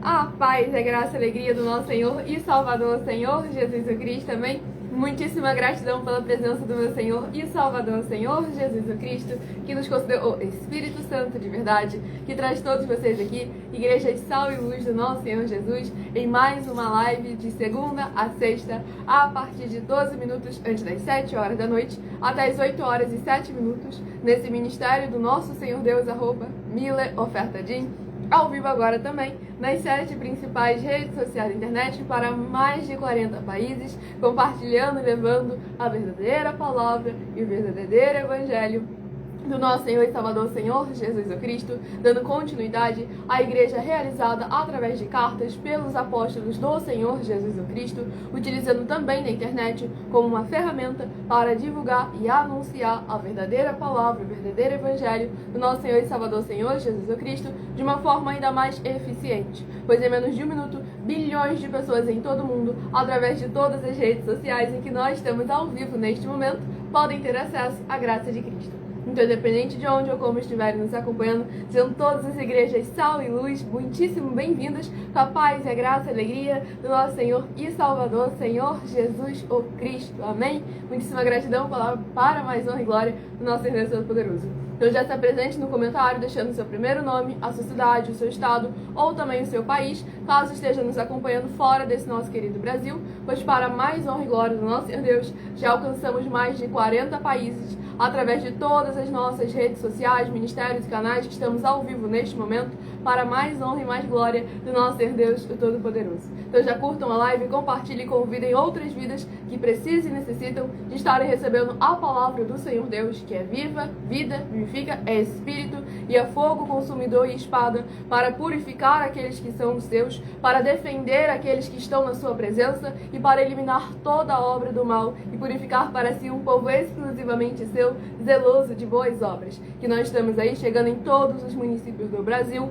A paz, a graça e a alegria do nosso Senhor e Salvador, Senhor Jesus Cristo, amém? Muitíssima gratidão pela presença do meu Senhor e Salvador, Senhor Jesus Cristo, que nos concedeu o Espírito Santo de verdade, que traz todos vocês aqui, Igreja de Sal e Luz do nosso Senhor Jesus, em mais uma live de segunda a sexta, a partir de 12 minutos antes das 7 horas da noite, até as 8 horas e 7 minutos, nesse ministério do nosso Senhor Deus, @Miller Oferta Din, ao vivo agora também, nas 7 principais redes sociais da internet para mais de 40 países, compartilhando e levando a verdadeira palavra e o verdadeiro evangelho do nosso Senhor e Salvador, Senhor Jesus Cristo, dando continuidade à igreja realizada através de cartas pelos apóstolos do Senhor Jesus Cristo, utilizando também a internet como uma ferramenta para divulgar e anunciar a verdadeira palavra, o verdadeiro evangelho do nosso Senhor e Salvador, Senhor Jesus Cristo, de uma forma ainda mais eficiente, pois em menos de um minuto, bilhões de pessoas em todo o mundo, através de todas as redes sociais em que nós estamos ao vivo neste momento, podem ter acesso à graça de Cristo. Então, independente de onde ou como estiverem nos acompanhando, sejam todas as igrejas Sal e Luz muitíssimo bem-vindas, com a paz e a graça e a alegria do nosso Senhor e Salvador, Senhor Jesus o Cristo. Amém? Muitíssima gratidão para mais honra e glória do nosso Senhor Deus Todo-Poderoso. Então já se apresente no comentário, deixando o seu primeiro nome, a sua cidade, o seu estado ou também o seu país, caso esteja nos acompanhando fora desse nosso querido Brasil, pois para mais honra e glória do nosso Senhor Deus, já alcançamos mais de 40 países através de todas as nossas redes sociais, ministérios e canais que estamos ao vivo neste momento, para mais honra e mais glória do nosso Senhor Deus, o Todo-Poderoso. Então já curtam a live, compartilhem e convidem outras vidas que precisam e necessitam de estarem recebendo a palavra do Senhor Deus, que é viva, vida, vivifica, é espírito e é fogo consumidor e espada, para purificar aqueles que são os seus, para defender aqueles que estão na sua presença e para eliminar toda a obra do mal e purificar para si um povo exclusivamente seu, zeloso de boas obras. Que nós estamos aí chegando em todos os municípios do Brasil,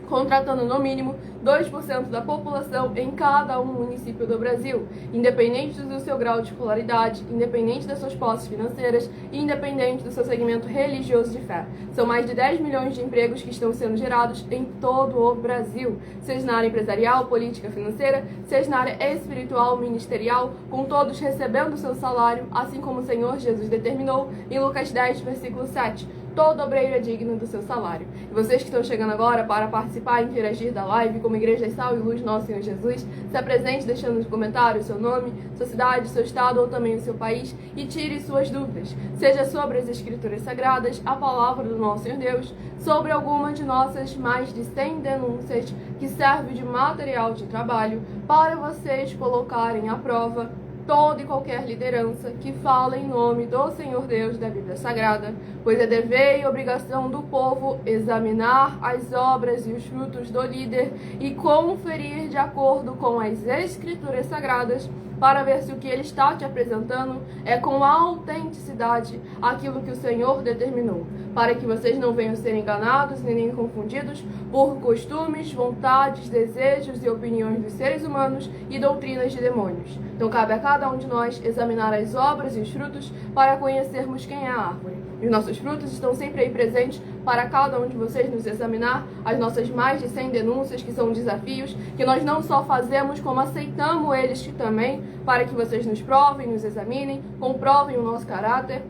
contratando no mínimo 2% da população em cada um município do Brasil, independente do seu grau de escolaridade, independente das suas posses financeiras e independente do seu segmento religioso de fé. São mais de 10 milhões de empregos que estão sendo gerados em todo o Brasil, seja na área empresarial, política, financeira, seja na área espiritual, ministerial, com todos recebendo o seu salário, assim como o Senhor Jesus determinou em Lucas 10, versículo 7. Todo obreiro é digno do seu salário. E vocês que estão chegando agora para participar e interagir da live, como Igreja Sal e Luz, nosso Senhor Jesus, se apresente deixando nos comentários seu nome, sua cidade, seu estado ou também o seu país e tire suas dúvidas, seja sobre as Escrituras Sagradas, a palavra do nosso Senhor Deus, sobre alguma de nossas mais de 100 denúncias que serve de material de trabalho para vocês colocarem à prova toda e qualquer liderança que fala em nome do Senhor Deus da Bíblia Sagrada, pois é dever e obrigação do povo examinar as obras e os frutos do líder e conferir de acordo com as Escrituras Sagradas para ver se o que ele está te apresentando é com autenticidade aquilo que o Senhor determinou, para que vocês não venham ser enganados nem confundidos por costumes, vontades, desejos e opiniões dos seres humanos e doutrinas de demônios. Então cabe a cada um de nós examinar as obras e os frutos para conhecermos quem é a árvore. Os nossos frutos estão sempre aí presentes para cada um de vocês nos examinar as nossas mais de 100 denúncias, que são desafios, que nós não só fazemos, como aceitamos eles também, para que vocês nos provem, nos examinem, comprovem o nosso caráter.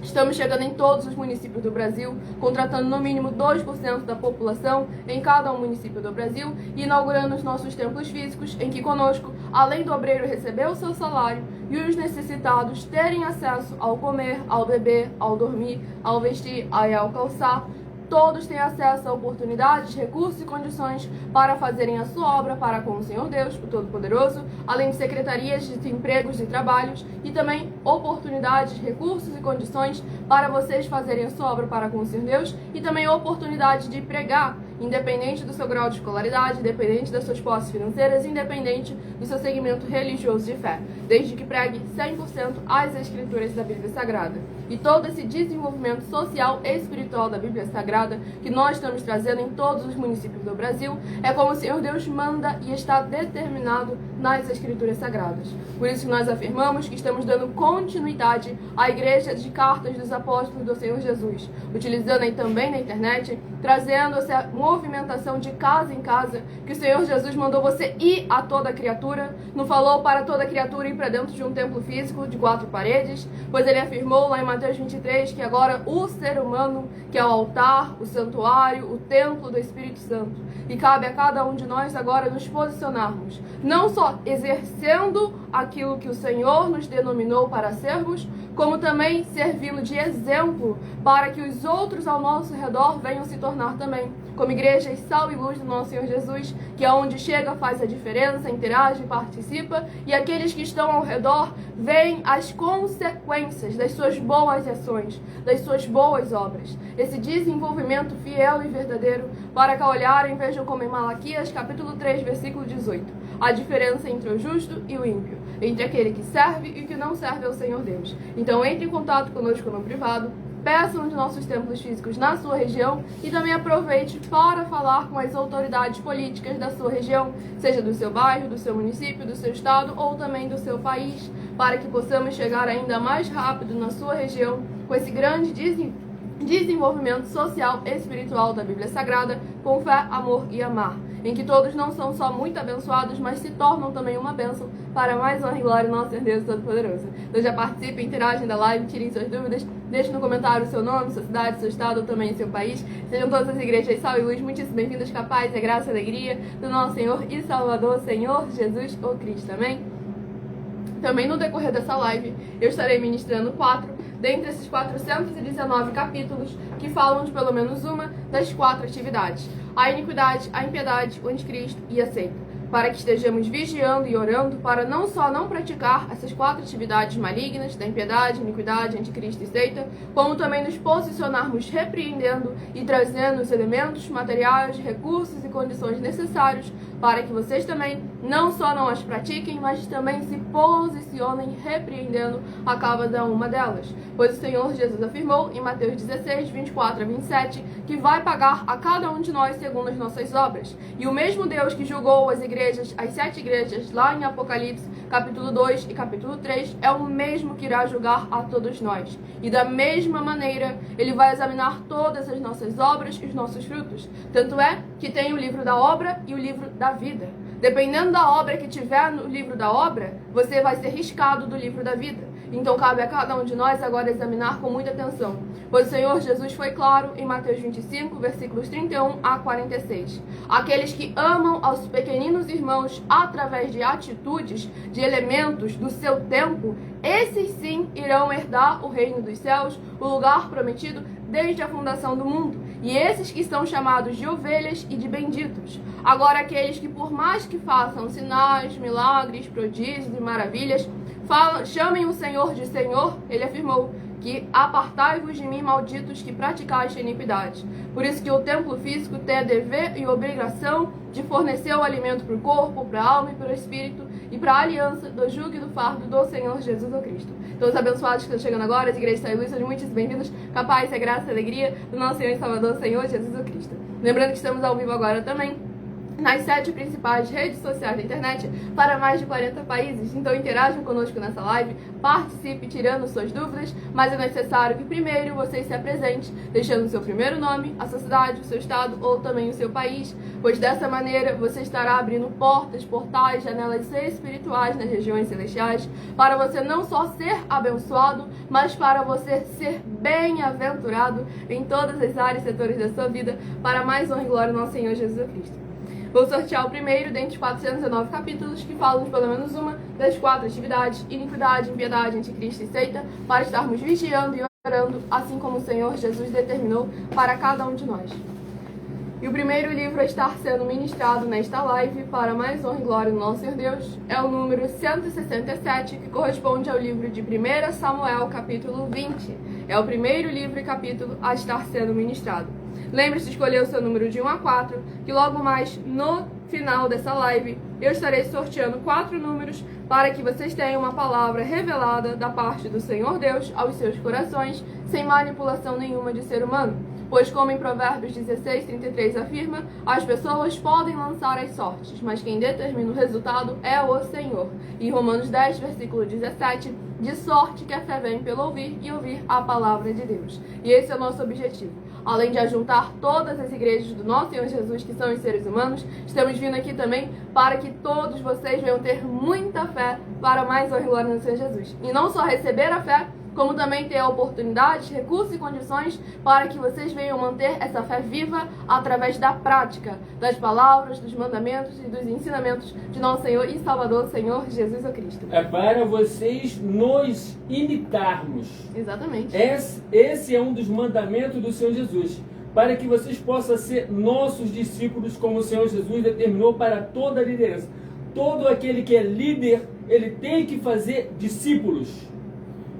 Estamos chegando em todos os municípios do Brasil, contratando no mínimo 2% da população em cada um município do Brasil e inaugurando os nossos templos físicos, em que conosco, além do obreiro receber o seu salário e os necessitados terem acesso ao comer, ao beber, ao dormir, ao vestir e ao calçar, todos têm acesso a oportunidades, recursos e condições para fazerem a sua obra para com o Senhor Deus, o Todo-Poderoso, além de secretarias de empregos e trabalhos e também oportunidades, recursos e condições para vocês fazerem a sua obra para com o Senhor Deus e também oportunidade de pregar, independente do seu grau de escolaridade, independente das suas posses financeiras, independente do seu segmento religioso de fé, desde que pregue 100% as Escrituras da Bíblia Sagrada. e todo esse desenvolvimento social e espiritual da Bíblia Sagrada que nós estamos trazendo em todos os municípios do Brasil, é como o Senhor Deus manda e está determinado nas Escrituras Sagradas. Por isso que nós afirmamos que estamos dando continuidade à Igreja de Cartas dos Apóstolos do Senhor Jesus, utilizando aí também na internet, trazendo essa movimentação de casa em casa, que o Senhor Jesus mandou você ir a toda criatura, não falou para toda criatura ir para dentro de um templo físico de 4 paredes, pois ele afirmou lá em Mateus 23 que agora o ser humano, que é o altar, o santuário, o templo do Espírito Santo, e cabe a cada um de nós agora nos posicionarmos, não só exercendo aquilo que o Senhor nos denominou para sermos, como também servindo de exemplo para que os outros ao nosso redor venham se tornar também como igreja e sal e luz do nosso Senhor Jesus, que é onde chega, faz a diferença, interage, participa, e aqueles que estão ao redor veem as consequências das suas boas ações, das suas boas obras. Esse desenvolvimento fiel e verdadeiro, para que ao olharem vejam como em Malaquias capítulo 3, versículo 18, a diferença entre o justo e o ímpio, entre aquele que serve e o que não serve ao Senhor Deus. Então entre em contato conosco no privado, peça um de nossos templos físicos na sua região e também aproveite para falar com as autoridades políticas da sua região, seja do seu bairro, do seu município, do seu estado ou também do seu país, para que possamos chegar ainda mais rápido na sua região com esse grande desenvolvimento social e espiritual da Bíblia Sagrada, com fé, amor e amar, em que todos não são só muito abençoados, mas se tornam também uma bênção para mais honra e glória do nosso Deus Todo-Poderoso. Então já participem, interagem da live, tirem suas dúvidas, deixem no comentário o seu nome, sua cidade, seu estado ou também seu país. Sejam todas as igrejas sal e luz muitíssimo bem-vindas, capazes, a graça e a alegria do nosso Senhor e Salvador, Senhor Jesus, o Cristo. Amém? Também no decorrer dessa live, eu estarei ministrando 4 dentre esses 419 capítulos que falam de pelo menos uma das 4 atividades: a iniquidade, a impiedade, o anticristo e a seita, para que estejamos vigiando e orando para não só não praticar essas 4 atividades malignas da impiedade, iniquidade, anticristo e seita, como também nos posicionarmos repreendendo e trazendo os elementos, materiais, recursos e condições necessários para que vocês também não só não as pratiquem, mas também se posicionem repreendendo a cada uma delas. Pois o Senhor Jesus afirmou em Mateus 16, 24 a 27, que vai pagar a cada um de nós segundo as nossas obras. E o mesmo Deus que julgou as igrejas, as 7 igrejas, lá em Apocalipse, capítulo 2 e capítulo 3, é o mesmo que irá julgar a todos nós. E da mesma maneira, ele vai examinar todas as nossas obras e os nossos frutos. Tanto é que tem o livro da obra e o livro da vida. Dependendo da obra que tiver no livro da obra, você vai ser riscado do livro da vida. Então cabe a cada um de nós agora examinar com muita atenção. Pois o Senhor Jesus foi claro em Mateus 25, versículos 31 a 46. Aqueles que amam aos pequeninos irmãos através de atitudes, de elementos do seu tempo, esses sim irão herdar o reino dos céus, o lugar prometido desde a fundação do mundo. E esses que são chamados de ovelhas e de benditos. Agora aqueles que por mais que façam sinais, milagres, prodígios e maravilhas, chamem o Senhor de Senhor, ele afirmou que apartai-vos de mim, malditos, que praticais a iniquidade. Por isso que o templo físico tem a dever e obrigação de fornecer o alimento para o corpo, para a alma e para o espírito, e para a aliança do jugo e do fardo do Senhor Jesus o Cristo. Então os abençoados que estão chegando agora, as igrejas Sal e Luz, sejam muitíssimo bem-vindos, capaz, a graça e a alegria do nosso Senhor e Salvador, Senhor Jesus o Cristo. Lembrando que estamos ao vivo agora também nas 7 principais redes sociais da internet para mais de 40 países. Então interajam conosco nessa live, participe tirando suas dúvidas, mas é necessário que primeiro você se apresente, deixando o seu primeiro nome, a sua cidade, o seu estado ou também o seu país, pois dessa maneira você estará abrindo portas, portais, janelas espirituais nas regiões celestiais, para você não só ser abençoado, mas para você ser bem-aventurado em todas as áreas e setores da sua vida, para mais honra e glória do nosso Senhor Jesus Cristo. Vou sortear o primeiro dentre os 419 capítulos que falam de pelo menos uma das 4 atividades: iniquidade, impiedade, anticristo e seita, para estarmos vigiando e orando, assim como o Senhor Jesus determinou para cada um de nós. E o primeiro livro a estar sendo ministrado nesta live, para mais honra e glória do nosso Senhor Deus, é o número 167, que corresponde ao livro de 1 Samuel, capítulo 20. É o primeiro livro e capítulo a estar sendo ministrado. Lembre-se de escolher o seu número de 1 a 4, que logo mais no final dessa live, eu estarei sorteando 4 números para que vocês tenham uma palavra revelada da parte do Senhor Deus aos seus corações, sem manipulação nenhuma de ser humano. Pois como em Provérbios 16:33 afirma, as pessoas podem lançar as sortes, mas quem determina o resultado é o Senhor. E Romanos 10, versículo 17, de sorte que a fé vem pelo ouvir e ouvir a palavra de Deus. E esse é o nosso objetivo. Além de ajuntar todas as igrejas do nosso Senhor Jesus, que são os seres humanos, estamos vindo aqui também para que todos vocês venham ter muita fé para mais honra e glória no Senhor Jesus. E não só receber a fé, como também ter oportunidades, recursos e condições para que vocês venham manter essa fé viva através da prática, das palavras, dos mandamentos e dos ensinamentos de nosso Senhor e Salvador, Senhor Jesus Cristo. É para vocês nos imitarmos. Exatamente. Esse é um dos mandamentos do Senhor Jesus. Para que vocês possam ser nossos discípulos, como o Senhor Jesus determinou para toda a liderança. Todo aquele que é líder, ele tem que fazer discípulos.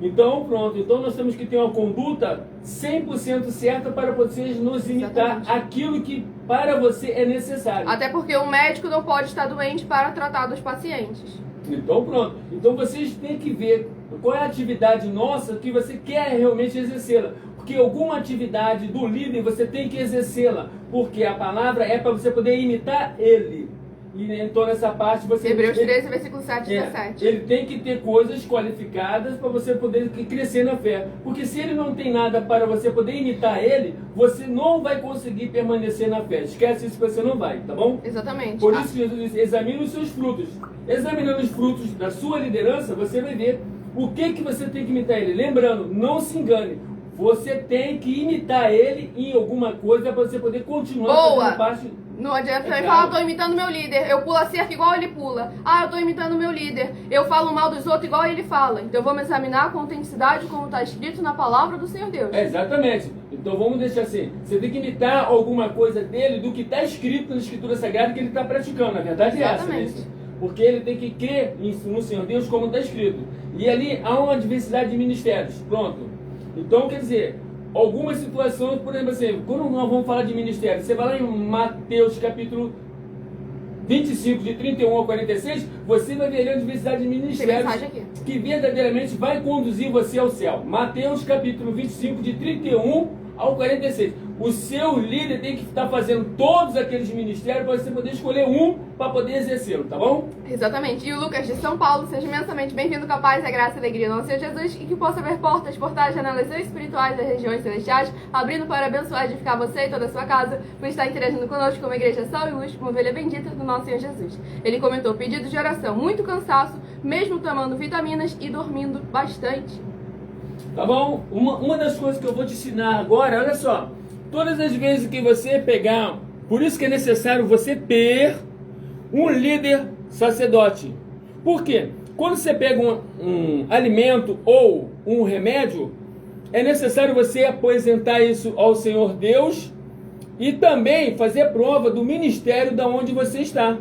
Então, pronto. Então, nós temos que ter uma conduta 100% certa para vocês nos imitar. Exatamente. Aquilo que para você é necessário. Até porque o médico não pode estar doente para tratar dos pacientes. Então, pronto. Então, vocês têm que ver qual é a atividade nossa que você quer realmente exercê-la. Porque alguma atividade do líder você tem que exercê-la. Porque a palavra é para você poder imitar ele. E então nessa parte você... Hebreus 13, versículo 7 e 17. Ele tem que ter coisas qualificadas para você poder crescer na fé. Porque se ele não tem nada para você poder imitar ele, você não vai conseguir permanecer na fé. Esquece isso que você não vai, tá bom? Exatamente. Por isso Jesus diz, examine os seus frutos. Examinando os frutos da sua liderança, você vai ver o que você tem que imitar ele. Lembrando, não se engane. Você tem que imitar ele em alguma coisa para você poder continuar fazendo parte... Não adianta você falar, eu tô imitando meu líder, eu pulo a cerca igual ele pula. Ah, eu tô imitando meu líder, eu falo mal dos outros igual ele fala. Então vamos examinar com autenticidade como está escrito na palavra do Senhor Deus. Exatamente. Então vamos deixar assim, você tem que imitar alguma coisa dele do que está escrito na Escritura Sagrada que ele está praticando. Na verdade é essa, né? Porque ele tem que crer no Senhor Deus como está escrito. E ali há uma diversidade de ministérios. Pronto. Então quer dizer... Algumas situações, por exemplo, assim, quando nós vamos falar de ministério, você vai lá em Mateus capítulo 25, de 31 ao 46, você vai ver a diversidade de ministérios que verdadeiramente vai conduzir você ao céu. Mateus capítulo 25, de 31 ao 46. O seu líder tem que estar fazendo todos aqueles ministérios para você poder escolher um para poder exercê-lo, tá bom? Exatamente. E o Lucas de São Paulo, seja imensamente bem-vindo com a paz, a graça e a alegria do nosso Senhor Jesus e que possa ver portas, portais, janelas espirituais das regiões celestiais, abrindo para abençoar e edificar você e toda a sua casa, por estar interagindo conosco como igreja sal e luz, uma ovelha bendita do nosso Senhor Jesus. Ele comentou pedidos de oração, muito cansaço, mesmo tomando vitaminas e dormindo bastante. Tá bom? Uma das coisas que eu vou te ensinar agora, olha só. Todas as vezes que você pegar... Por isso que é necessário você ter um líder sacerdote. Por quê? Quando você pega um alimento ou um remédio, é necessário você apresentar isso ao Senhor Deus e também fazer prova do ministério da onde você está.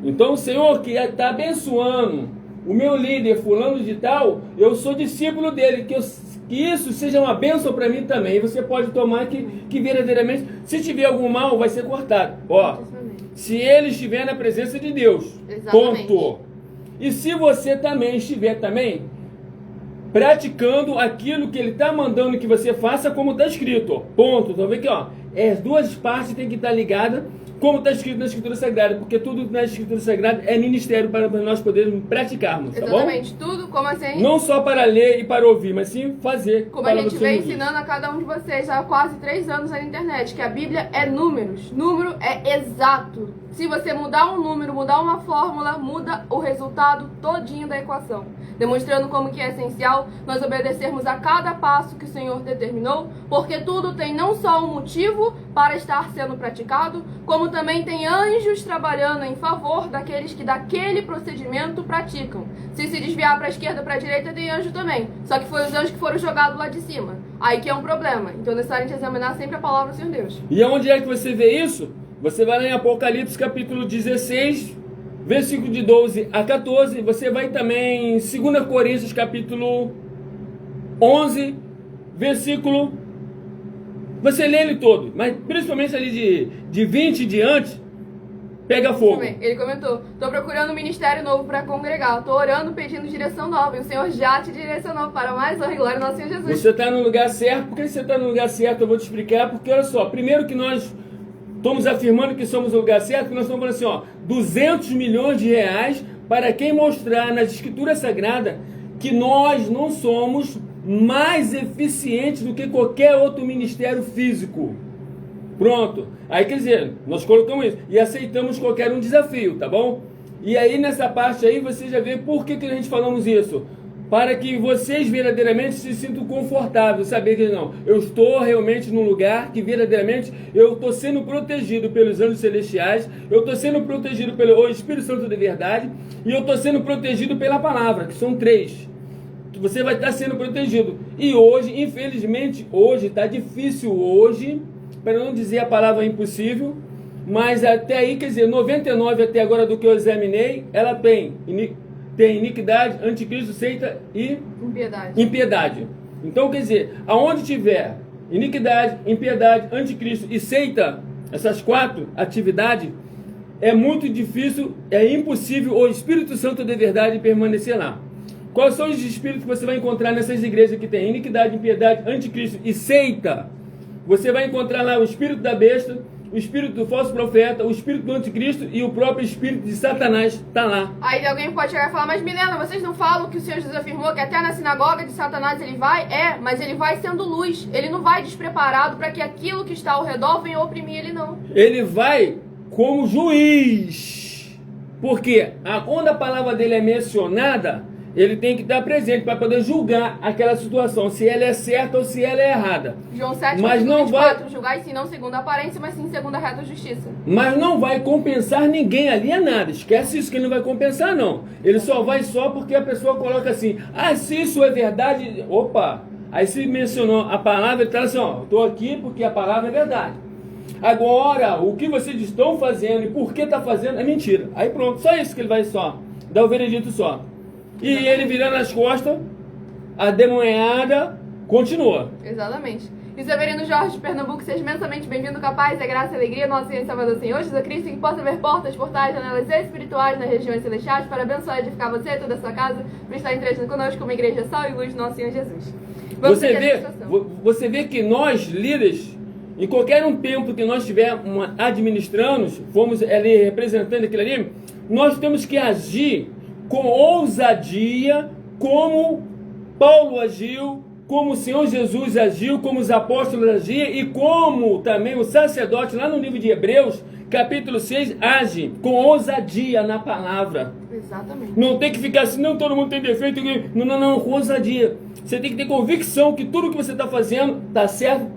Então o Senhor que está abençoando o meu líder fulano de tal, eu sou discípulo dele, que isso seja uma bênção para mim também. E você pode tomar que verdadeiramente, se tiver algum mal, vai ser cortado. Ó, se ele estiver na presença de Deus, ponto. E se você também estiver praticando aquilo que ele está mandando que você faça, como está escrito, ó, ponto. Então vê aqui, ó, as duas partes têm que estar ligadas, como está escrito na Escritura Sagrada, porque tudo na Escritura Sagrada é ministério para nós podermos praticarmos, tá bom? Exatamente, tudo como assim... Não só para ler e para ouvir, mas sim fazer. Como a gente vem ensinando a cada um de vocês há quase 3 anos na internet, que a Bíblia é números, número é exato. Se você mudar um número, mudar uma fórmula, muda o resultado todinho da equação. Demonstrando como que é essencial nós obedecermos a cada passo que o Senhor determinou, porque tudo tem não só um motivo para estar sendo praticado, como também tem anjos trabalhando em favor daqueles que daquele procedimento praticam. Se desviar para a esquerda ou para a direita, tem anjo também. Só que foi os anjos que foram jogados lá de cima. Aí que é um problema. Então é necessário a gente examinar sempre a palavra do Senhor Deus. E aonde é que você vê isso? Você vai lá em Apocalipse capítulo 16, versículo de 12 a 14. Você vai também em 2 Coríntios capítulo 11, versículo... Você lê ele todo, mas principalmente ali de 20 em diante, pega fogo. Também. Ele comentou: tô procurando um ministério novo para congregar. Tô orando, pedindo direção nova. E o Senhor já te direcionou para mais honra e glória do nosso Senhor Jesus. Você está no lugar certo. Por que você está no lugar certo? Eu vou te explicar. Porque olha só, primeiro que nós estamos afirmando que somos o lugar certo, que nós estamos falando assim, ó, 200 milhões de reais para quem mostrar nas escrituras sagradas que nós não somos mais eficientes do que qualquer outro ministério físico. Pronto. Aí quer dizer, nós colocamos isso e aceitamos qualquer um desafio, tá bom? E aí nessa parte aí você já vê por que a gente falamos isso. Para que vocês verdadeiramente se sintam confortáveis, saber que não, eu estou realmente num lugar que verdadeiramente eu estou sendo protegido pelos anjos celestiais, eu estou sendo protegido pelo Espírito Santo de verdade e eu estou sendo protegido pela palavra, que são 3. Você vai estar sendo protegido. E hoje, infelizmente, hoje está difícil hoje, para não dizer a palavra impossível, mas até aí, quer dizer, 99 até agora do que eu examinei, ela tem iniquidade, anticristo, seita e impiedade. Então, quer dizer, aonde tiver iniquidade, impiedade, anticristo e seita, essas 4 atividades, é muito difícil, é impossível o Espírito Santo de verdade permanecer lá. Quais são os espíritos que você vai encontrar nessas igrejas que tem iniquidade, impiedade, anticristo e seita? Você vai encontrar lá o espírito da besta, o espírito do falso profeta, o espírito do anticristo e o próprio espírito de Satanás está lá. Aí alguém pode chegar e falar: mas Milena, vocês não falam que o Senhor Jesus afirmou que até na sinagoga de Satanás ele vai? É, mas ele vai sendo luz. Ele não vai despreparado para que aquilo que está ao redor venha oprimir ele, não. Ele vai como juiz. Porque quando a palavra dele é mencionada, ele tem que estar presente para poder julgar aquela situação, se ela é certa ou se ela é errada. João 7, mas não 24, vai julgai sim não segundo a aparência, mas sim segundo a reta justiça. Mas não vai compensar ninguém ali, é nada. Esquece isso, que ele não vai compensar, não. Ele só vai só porque a pessoa coloca assim: ah, se isso é verdade, opa. Aí se mencionou a palavra, ele está assim, ó, estou aqui porque a palavra é verdade. Agora, o que vocês estão fazendo e por que está fazendo é mentira. Aí pronto, só isso que ele vai só, dar o veredito só. E ele virando as costas, a demonhada continua. Exatamente. E Severino Jorge de Pernambuco, seja imensamente bem-vindo, capaz, é graça e alegria, nosso Senhor e Salvador Senhor Jesus Cristo, que possa ver portas, portais, janelas espirituais nas regiões celestiais, para abençoar e edificar você e toda a sua casa, para estar entretido conosco como igreja sal e luz do nosso Senhor Jesus. Você vê que nós, líderes, em qualquer um tempo que nós estivermos administrando, fomos ali representando aquilo ali, nós temos que agir com ousadia, como Paulo agiu, como o Senhor Jesus agiu, como os apóstolos agiam e como também o sacerdote lá no livro de Hebreus, capítulo 6, age com ousadia na palavra. Exatamente. Não tem que ficar assim, não, todo mundo tem defeito. Não, com ousadia. Você tem que ter convicção que tudo que você está fazendo está certo,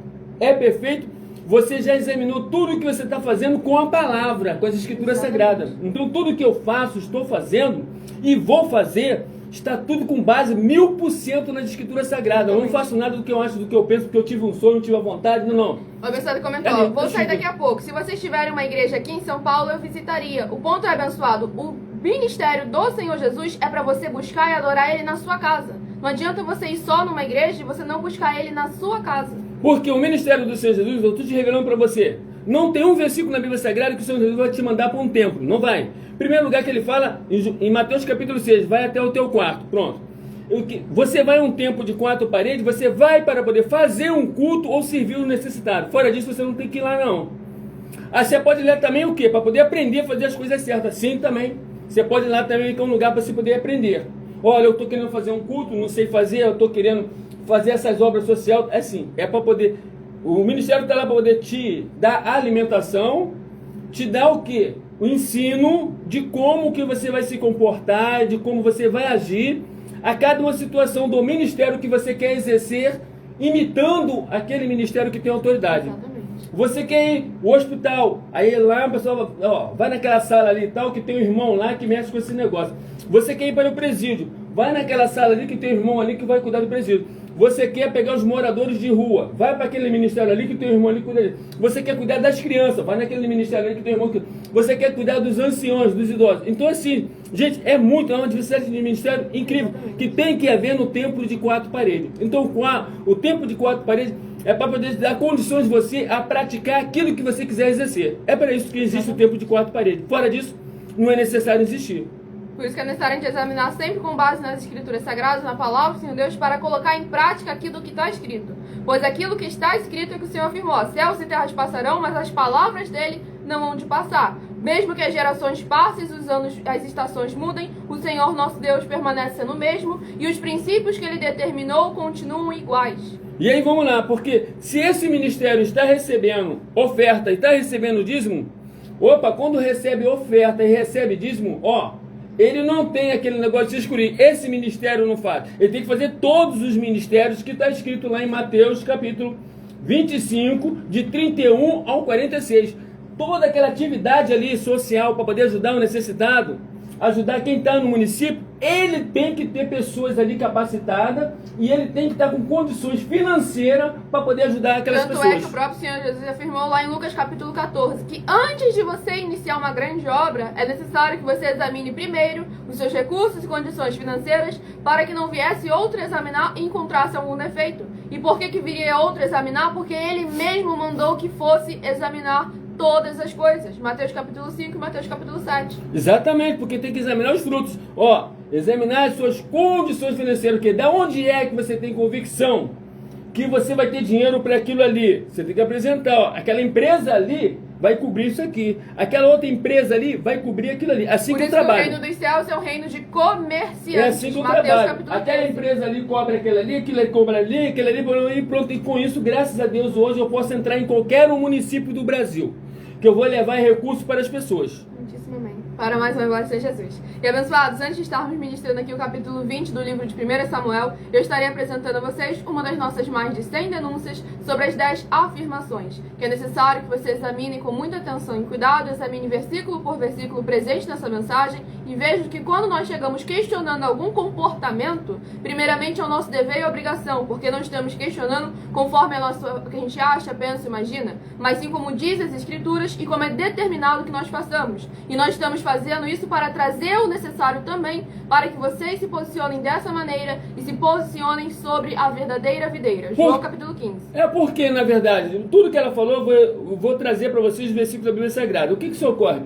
é perfeito. Você já examinou tudo que você está fazendo com a palavra, com as escrituras sagradas. Então tudo que eu faço, estou fazendo e vou fazer, está tudo com base 1000% nas escrituras sagradas. Eu não faço nada do que eu acho, do que eu penso, porque eu tive um sonho, tive a vontade, não. O abençoado comentou: vou sair daqui a pouco. Se vocês tiverem uma igreja aqui em São Paulo, eu visitaria. O ponto é, abençoado, o ministério do Senhor Jesus é para você buscar e adorar Ele na sua casa. Não adianta você ir só numa igreja e você não buscar Ele na sua casa. Porque o ministério do Senhor Jesus, eu estou te revelando para você, não tem um versículo na Bíblia Sagrada que o Senhor Jesus vai te mandar para um templo, não vai. Em primeiro lugar que ele fala, em Mateus capítulo 6, vai até o teu quarto, pronto. Você vai a um templo de 4 paredes, você vai para poder fazer um culto ou servir o necessitado. Fora disso, você não tem que ir lá, não. Você pode ir lá também o quê? Para poder aprender a fazer as coisas certas. Sim, também. Você pode ir lá também, que é um lugar para você poder aprender. Olha, eu estou querendo fazer um culto, não sei fazer, eu estou querendo fazer essas obras sociais. É assim, é para poder... O ministério está lá para poder te dar alimentação, te dar o quê? O ensino de como que você vai se comportar, de como você vai agir a cada uma situação do ministério que você quer exercer, imitando aquele ministério que tem autoridade. Exatamente. Você quer ir ao hospital, aí lá o pessoal vai naquela sala ali e tal, que tem um irmão lá que mexe com esse negócio. Você quer ir para o presídio, vai naquela sala ali que tem um irmão ali que vai cuidar do presídio. Você quer pegar os moradores de rua, vai para aquele ministério ali que tem um irmão ali que cuida dele. Você quer cuidar das crianças, vai naquele ministério ali que tem um irmão que... Você quer cuidar dos anciãos, dos idosos. Então assim, gente, é uma diversidade de ministério incrível, que tem que haver no templo de 4 paredes. Então o templo de 4 paredes é para poder dar condições de você a praticar aquilo que você quiser exercer. É para isso que existe o tempo de quatro paredes. Fora disso, não é necessário existir. Por isso que é necessário a gente examinar sempre com base nas Escrituras Sagradas, na Palavra do Senhor Deus, para colocar em prática aquilo que está escrito. Pois aquilo que está escrito é que o Senhor afirmou: céus e terras passarão, mas as palavras dele não vão de passar. Mesmo que as gerações passem, os anos, as estações mudem, o Senhor nosso Deus permanece sendo o mesmo e os princípios que ele determinou continuam iguais. E aí vamos lá, porque se esse ministério está recebendo oferta e está recebendo dízimo, quando recebe oferta e recebe dízimo, ele não tem aquele negócio de escolher. Esse ministério não faz. Ele tem que fazer todos os ministérios que está escrito lá em Mateus capítulo 25, de 31 ao 46. Toda aquela atividade ali social para poder ajudar o necessitado, ajudar quem está no município, ele tem que ter pessoas ali capacitadas e ele tem que estar com condições financeiras para poder ajudar aquelas pessoas. Tanto é que o próprio Senhor Jesus afirmou lá em Lucas capítulo 14 que antes de você iniciar uma grande obra, é necessário que você examine primeiro os seus recursos e condições financeiras para que não viesse outro examinar e encontrasse algum defeito. E por que viria outro examinar? Porque ele mesmo mandou que fosse examinar todas as coisas. Mateus capítulo 5 e Mateus capítulo 7. Exatamente, porque tem que examinar os frutos. Examinar as suas condições financeiras, porque da onde é que você tem convicção que você vai ter dinheiro para aquilo ali? Você tem que apresentar, aquela empresa ali vai cobrir isso aqui, aquela outra empresa ali vai cobrir aquilo ali. Assim Por que eu isso trabalho. Que o reino dos céus é o reino de comerciantes. É assim que eu Mateus trabalho. capítulo Aquela 13. empresa ali cobra aquela ali, aquilo ali cobra ali, aquele ali, e pronto. E com isso, graças a Deus, hoje eu posso entrar em qualquer município do Brasil, que eu vou levar recursos para as pessoas. Muitíssimo amém. Para mais uma glória seja Jesus. E abençoados, antes de estarmos ministrando aqui o capítulo 20 do livro de 1 Samuel, eu estarei apresentando a vocês uma das nossas mais de 100 denúncias sobre as 10 afirmações, que é necessário que você examine com muita atenção e cuidado, examine versículo por versículo presente nessa mensagem e veja que quando nós chegamos questionando algum comportamento, primeiramente é o nosso dever e obrigação, porque não estamos questionando conforme o que a gente acha, pensa, imagina, mas sim como diz as Escrituras e como é determinado que nós façamos. E nós estamos fazendo isso para trazer o necessário também para que vocês se posicionem dessa maneira e se posicionem sobre a verdadeira videira. João capítulo 15. É porque, na verdade, tudo que ela falou, eu vou trazer para vocês os versículos da Bíblia Sagrada. O que isso ocorre?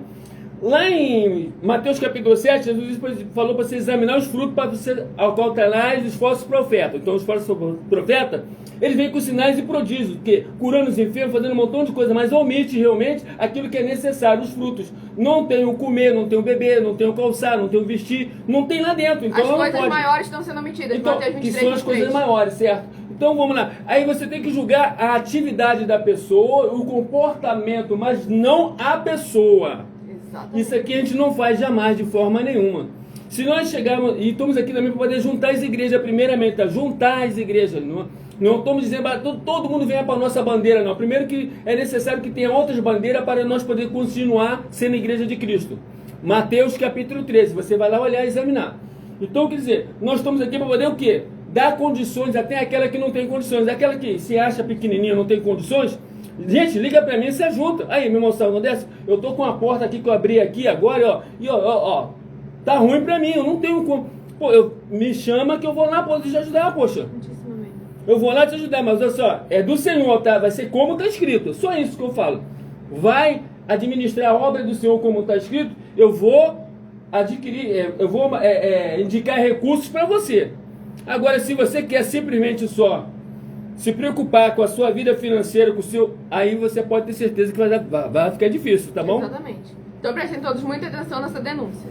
Lá em Mateus capítulo 7, Jesus falou para você examinar os frutos para você acautelar os falsos profetas. Então, os falsos profetas, eles vêm com sinais e prodígios, que curando os enfermos, fazendo um montão de coisa, mas omite realmente aquilo que é necessário, os frutos. Não tem o comer, não tem o beber, não tem o calçar, não tem o vestir, não tem lá dentro. Então, as coisas maiores estão sendo omitidas, então, Mateus 23, que são as coisas maiores, certo? Então vamos lá. Aí você tem que julgar a atividade da pessoa, o comportamento, mas não a pessoa. Exatamente. Isso aqui a gente não faz jamais de forma nenhuma. Se nós chegarmos, e estamos aqui também para poder juntar as igrejas, primeiramente, tá? Juntar as igrejas. Não estamos dizendo para todo mundo venha para a nossa bandeira, não. Primeiro que é necessário que tenha outras bandeiras para nós poder continuar sendo a igreja de Cristo. Mateus capítulo 13, você vai lá olhar e examinar. Então, quer dizer, nós estamos aqui para poder o quê? Dar condições até aquela que não tem condições. Aquela que se acha pequenininha, não tem condições. Gente, liga para mim e se junta. Aí, meu irmão, sabe dessa? Eu tô com a porta aqui que eu abri aqui agora, ó. Tá ruim para mim, eu não tenho como. Pô, me chama que eu vou lá poder te ajudar, poxa. Eu vou lá te ajudar, mas olha só, é do Senhor, tá? Vai ser como está escrito. Só isso que eu falo. Vai administrar a obra do Senhor como está escrito. Eu vou adquirir, eu vou indicar recursos para você. Agora, se você quer simplesmente só se preocupar com a sua vida financeira, com o seu, aí você pode ter certeza que vai ficar difícil, tá bom? Exatamente. Então prestem todos muita atenção nessa denúncia.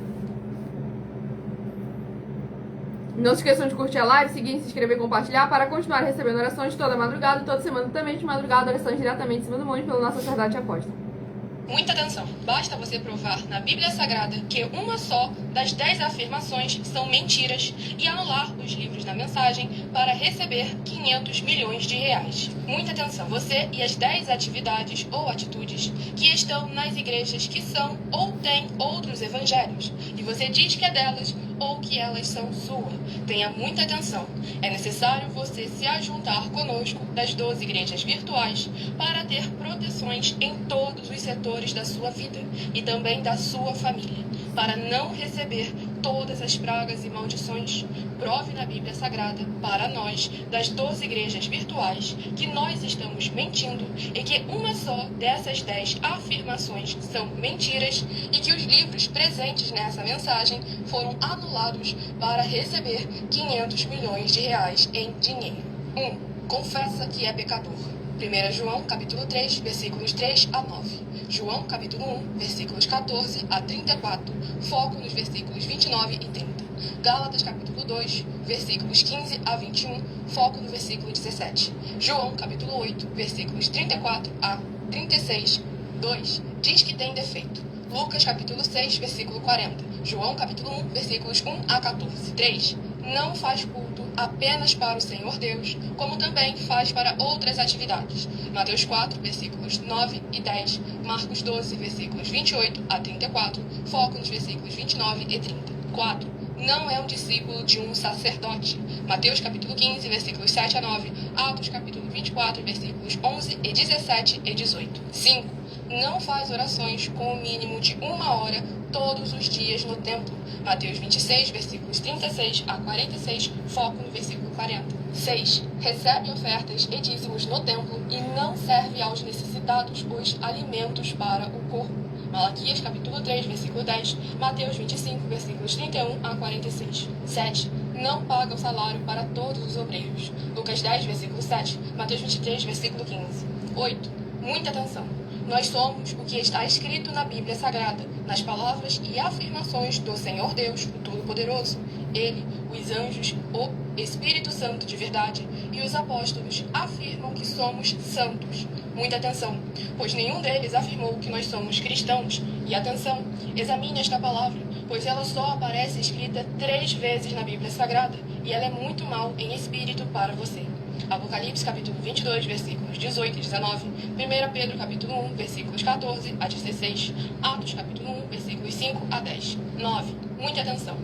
Não se esqueçam de curtir a live, seguir, se inscrever e compartilhar para continuar recebendo orações toda madrugada e toda semana também de madrugada, orações diretamente em cima do monte pelo nosso sacerdote apóstolo. Muita atenção! Basta você provar na Bíblia Sagrada que uma só das 10 afirmações são mentiras e anular os livros da mensagem para receber 500 milhões de reais. Muita atenção! Você e as 10 atividades ou atitudes que estão nas igrejas que são ou têm outros evangelhos e você diz que é delas ou que elas são sua. Tenha muita atenção. É necessário você se ajuntar conosco das 12 igrejas virtuais para ter proteções em todos os setores da sua vida e também da sua família, para não receber todas as pragas e maldições. Prove na Bíblia Sagrada, para nós, das 12 igrejas virtuais, que nós estamos mentindo e que uma só dessas 10 afirmações são mentiras e que os livros presentes nessa mensagem foram anulados para receber 500 milhões de reais em dinheiro. 1. Confessa que é pecador. 1 João, capítulo 3, versículos 3 a 9. João, capítulo 1, versículos 14 a 34. Foco nos versículos 29 e 30. Gálatas, capítulo 2, versículos 15 a 21. Foco no versículo 17. João, capítulo 8, versículos 34 a 36. 2. Diz que tem defeito. Lucas, capítulo 6, versículo 40. João, capítulo 1, versículos 1 a 14. 3. Não faz culto apenas para o Senhor Deus, como também faz para outras atividades. Mateus 4, versículos 9 e 10. Marcos 12, versículos 28 a 34. Foco nos versículos 29 e 30. 4. Não é um discípulo de um sacerdote. Mateus capítulo 15, versículos 7 a 9. Atos capítulo 24, versículos 11 e 17 e 18. 5. Não faz orações com o mínimo de 1 hora todos os dias no templo. Mateus 26, versículos 36 a 46, foco no versículo 40. 6. Recebe ofertas e dízimos no templo e não serve aos necessitados os alimentos para o corpo. Malaquias capítulo 3, versículo 10, Mateus 25, versículos 31 a 46. 7. Não paga o salário para todos os obreiros. Lucas 10, versículo 7, Mateus 23, versículo 15. 8. Muita atenção. Nós somos o que está escrito na Bíblia Sagrada, nas palavras e afirmações do Senhor Deus, o Todo-Poderoso. Ele, os anjos, o Espírito Santo de verdade e os apóstolos afirmam que somos santos. Muita atenção, pois nenhum deles afirmou que nós somos cristãos. E atenção, examine esta palavra, pois ela só aparece escrita 3 vezes na Bíblia Sagrada e ela é muito mal em espírito para você. Apocalipse capítulo 22, versículos 18 e 19. 1 Pedro capítulo 1, versículos 14 a 16. Atos capítulo 1, versículos 5 a 10. 9. Muita atenção.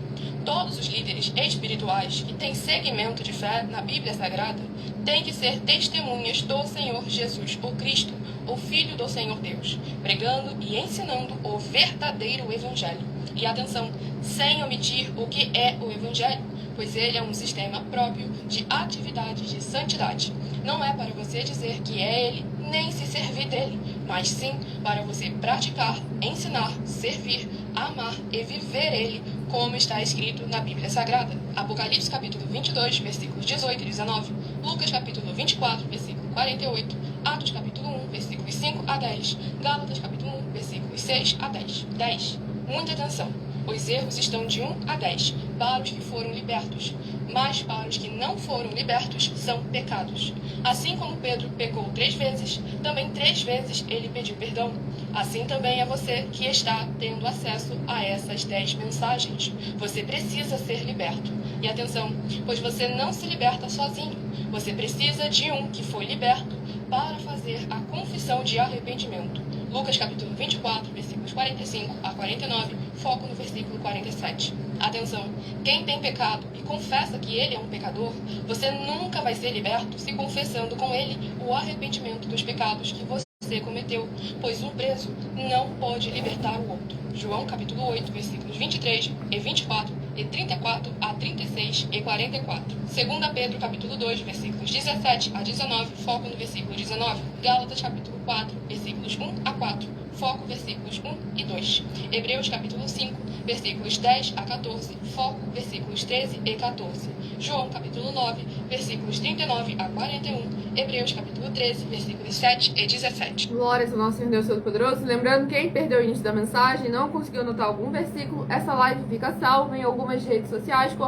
Todos os líderes espirituais que têm segmento de fé na Bíblia Sagrada têm que ser testemunhas do Senhor Jesus, o Cristo, o Filho do Senhor Deus, pregando e ensinando o verdadeiro Evangelho. E atenção, sem omitir o que é o Evangelho, pois ele é um sistema próprio de atividades de santidade. Não é para você dizer que é ele, nem se servir dele, mas sim para você praticar, ensinar, servir, amar e viver ele, como está escrito na Bíblia Sagrada. Apocalipse capítulo 22, versículos 18 e 19. Lucas capítulo 24, versículo 48. Atos capítulo 1, versículos 5 a 10. Gálatas capítulo 1, versículos 6 a 10. 10. Muita atenção. Os erros estão de 1 a 10 para os que foram libertos, mas para os que não foram libertos são pecados. Assim como Pedro pecou 3 vezes, também 3 vezes ele pediu perdão. Assim também é você que está tendo acesso a essas 10 mensagens. Você precisa ser liberto. E atenção, pois você não se liberta sozinho. Você precisa de um que foi liberto para fazer a confissão de arrependimento. Lucas capítulo 24, versículos 45 a 49, foco no versículo 47. Atenção, quem tem pecado e confessa que ele é um pecador, você nunca vai ser liberto se confessando com ele o arrependimento dos pecados que você cometeu, pois um preso não pode libertar o outro. João capítulo 8, versículos 23 e 24 e 34 a 36 e 44. 2 Pedro capítulo 2, versículos 17 a 19, foco no versículo 19. Gálatas capítulo 4, versículos 1 a 4, foco versículos 1 e 2. Hebreus capítulo 5, versículos 10 a 14, foco versículos 13 e 14. João capítulo 9, versículos 39 a 41. Hebreus capítulo 13, versículos 7 e 17. Glórias ao nosso Senhor Deus Todo-Poderoso. Lembrando, quem perdeu o início da mensagem e não conseguiu anotar algum versículo, essa live fica salva em algumas redes sociais com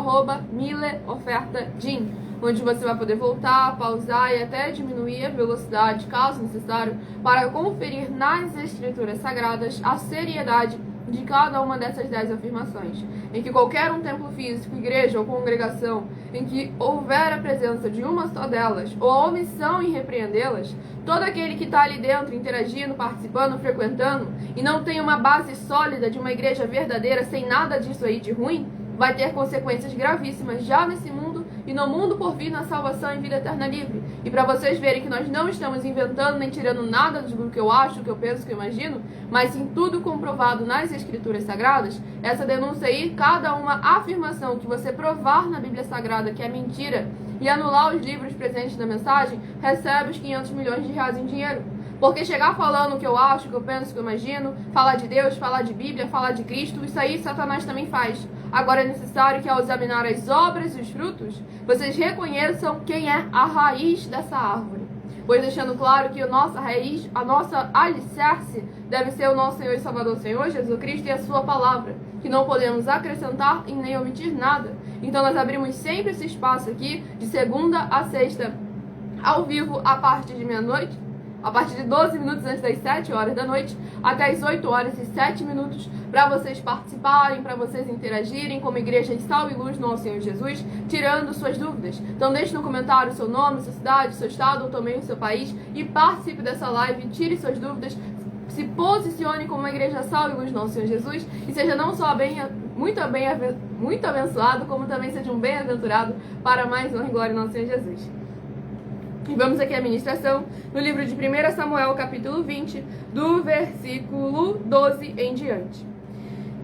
@mileofertajim, onde você vai poder voltar, pausar e até diminuir a velocidade, caso necessário, para conferir nas Escrituras Sagradas a seriedade de cada uma dessas 10 afirmações, em que qualquer um templo físico, igreja ou congregação, em que houver a presença de uma só delas, ou a omissão em repreendê-las, todo aquele que está ali dentro, interagindo, participando, frequentando, e não tem uma base sólida de uma igreja verdadeira, sem nada disso aí de ruim, vai ter consequências gravíssimas já nesse mundo e no mundo por vir, na salvação e vida eterna livre. E para vocês verem que nós não estamos inventando nem tirando nada do que eu acho, que eu penso, que eu imagino, mas sim tudo comprovado nas Escrituras Sagradas, essa denúncia aí, cada uma afirmação que você provar na Bíblia Sagrada que é mentira e anular os livros presentes na mensagem, recebe os 500 milhões de reais em dinheiro. Porque chegar falando o que eu acho, o que eu penso, o que eu imagino, falar de Deus, falar de Bíblia, falar de Cristo, isso aí Satanás também faz. Agora é necessário que ao examinar as obras e os frutos, vocês reconheçam quem é a raiz dessa árvore. Pois deixando claro que a nossa raiz, a nossa alicerce, deve ser o nosso Senhor e Salvador, Senhor Jesus Cristo e a sua palavra, que não podemos acrescentar e nem omitir nada. Então nós abrimos sempre esse espaço aqui, de segunda a sexta, ao vivo, a partir de meia-noite, a partir de 12 minutos antes das 7 horas da noite, até as 8 horas e 7 minutos, para vocês participarem, para vocês interagirem como igreja de sal e luz no nosso Senhor Jesus, tirando suas dúvidas. Então deixe no comentário o seu nome, sua cidade, seu estado ou também o seu país e participe dessa live, tire suas dúvidas, se posicione como uma igreja sal e luz no nosso Senhor Jesus e seja não só muito abençoado, como também seja um bem-aventurado para mais honra e glória no nosso Senhor Jesus. E vamos aqui à ministração no livro de 1 Samuel, capítulo 20, do versículo 12 em diante.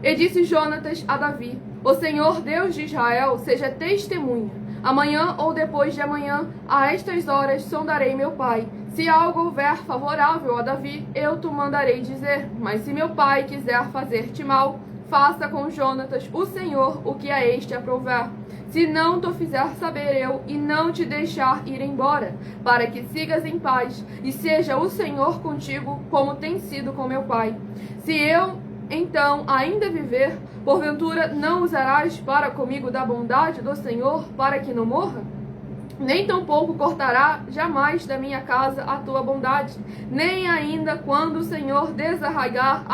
E disse Jonatas a Davi: O Senhor Deus de Israel seja testemunha. Amanhã ou depois de amanhã, a estas horas, sondarei meu pai. Se algo houver favorável a Davi, eu te mandarei dizer. Mas se meu pai quiser fazer-te mal, faça com Jonatas, o Senhor, o que a este aprouver. Se não te fizer saber eu e não te deixar ir embora, para que sigas em paz, e seja o Senhor contigo, como tem sido com meu pai. Se eu, então, ainda viver, porventura não usarás para comigo da bondade do Senhor, para que não morra? Nem tampouco cortará jamais da minha casa a tua bondade, nem ainda quando o Senhor desarraigar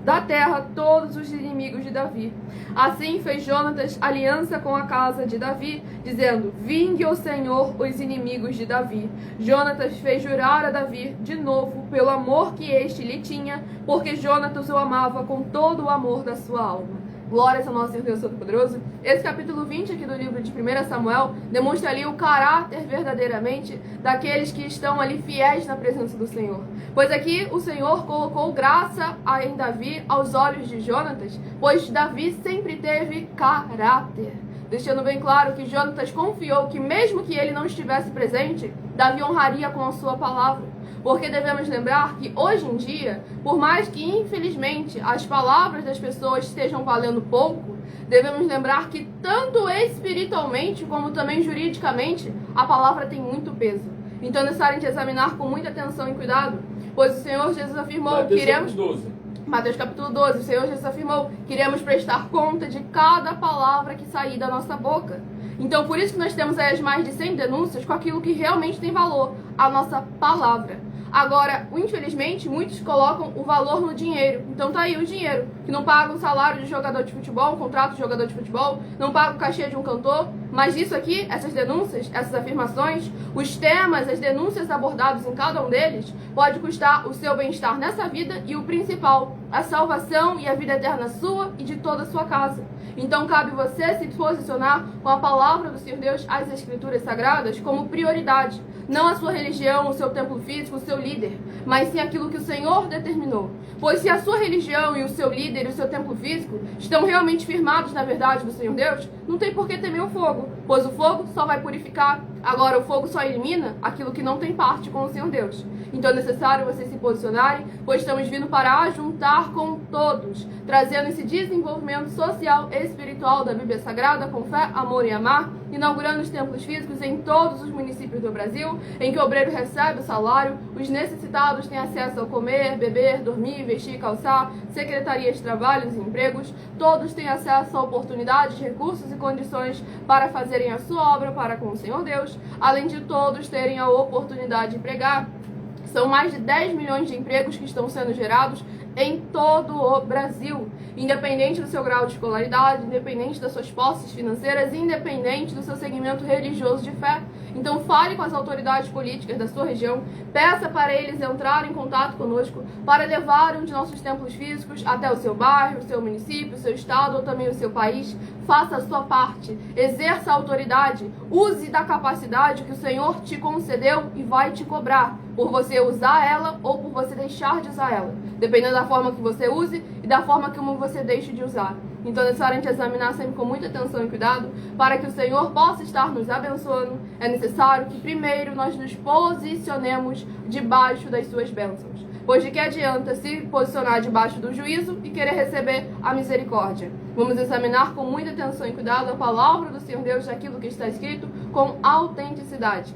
da terra todos os inimigos de Davi. Assim fez Jonatas aliança com a casa de Davi, dizendo: Vingue o Senhor os inimigos de Davi. Jonatas fez jurar a Davi de novo pelo amor que este lhe tinha, porque Jonatas o amava com todo o amor da sua alma. Glórias ao nosso Senhor Deus Todo-Poderoso. Esse capítulo 20 aqui do livro de 1 Samuel demonstra ali o caráter verdadeiramente daqueles que estão ali fiéis na presença do Senhor. Pois aqui o Senhor colocou graça em Davi aos olhos de Jonatas, pois Davi sempre teve caráter. Deixando bem claro que Jonatas confiou que mesmo que ele não estivesse presente, Davi honraria com a sua palavra. Porque devemos lembrar que hoje em dia, por mais que infelizmente as palavras das pessoas estejam valendo pouco, devemos lembrar que tanto espiritualmente como também juridicamente a palavra tem muito peso. Então é necessário examinar com muita atenção e cuidado, pois o Senhor Jesus afirmou que iremos... Mateus capítulo 12, o Senhor Jesus afirmou que iremos prestar conta de cada palavra que sair da nossa boca. Então por isso que nós temos aí as mais de 100 denúncias com aquilo que realmente tem valor, a nossa palavra. Agora, infelizmente, muitos colocam o valor no dinheiro. Então tá aí o dinheiro, que não paga o salário de jogador de futebol, um contrato de jogador de futebol, não paga o cachê de um cantor. Mas isso aqui, essas denúncias, essas afirmações, os temas, as denúncias abordadas em cada um deles, pode custar o seu bem-estar nessa vida e o principal, a salvação e a vida eterna sua e de toda a sua casa. Então cabe você se posicionar com a palavra do Senhor Deus, as Escrituras Sagradas, como prioridade. Não a sua religião, o seu templo físico, o seu líder, mas sim aquilo que o Senhor determinou. Pois se a sua religião e o seu líder e o seu templo físico estão realmente firmados na verdade do Senhor Deus, não tem por que temer o fogo, pois o fogo só vai purificar. Agora, o fogo só elimina aquilo que não tem parte com o Senhor Deus. Então é necessário vocês se posicionarem, pois estamos vindo para ajuntar com todos, trazendo esse desenvolvimento social e espiritual da Bíblia Sagrada com fé, amor e amar, inaugurando os templos físicos em todos os municípios do Brasil, em que o obreiro recebe o salário, os necessitados têm acesso ao comer, beber, dormir, vestir, calçar, secretarias de trabalho e empregos, todos têm acesso a oportunidades, recursos e condições para fazerem a sua obra para com o Senhor Deus, além de todos terem a oportunidade de pregar. São mais de 10 milhões de empregos que estão sendo gerados em todo o Brasil, independente do seu grau de escolaridade, independente das suas posses financeiras, independente do seu segmento religioso de fé. Então fale com as autoridades políticas da sua região, peça para eles entrarem em contato conosco para levar um de nossos templos físicos até o seu bairro, o seu município, o seu estado ou também o seu país. Faça a sua parte, exerça a autoridade, use da capacidade que o Senhor te concedeu e vai te cobrar por você usar ela ou por você deixar de usar ela, dependendo da forma que você use e da forma como você deixe de usar. Então é necessário a gente examinar sempre com muita atenção e cuidado para que o Senhor possa estar nos abençoando. É necessário que primeiro nós nos posicionemos debaixo das suas bênçãos, pois de que adianta se posicionar debaixo do juízo e querer receber a misericórdia? Vamos examinar com muita atenção e cuidado a palavra do Senhor Deus, daquilo que está escrito, com autenticidade.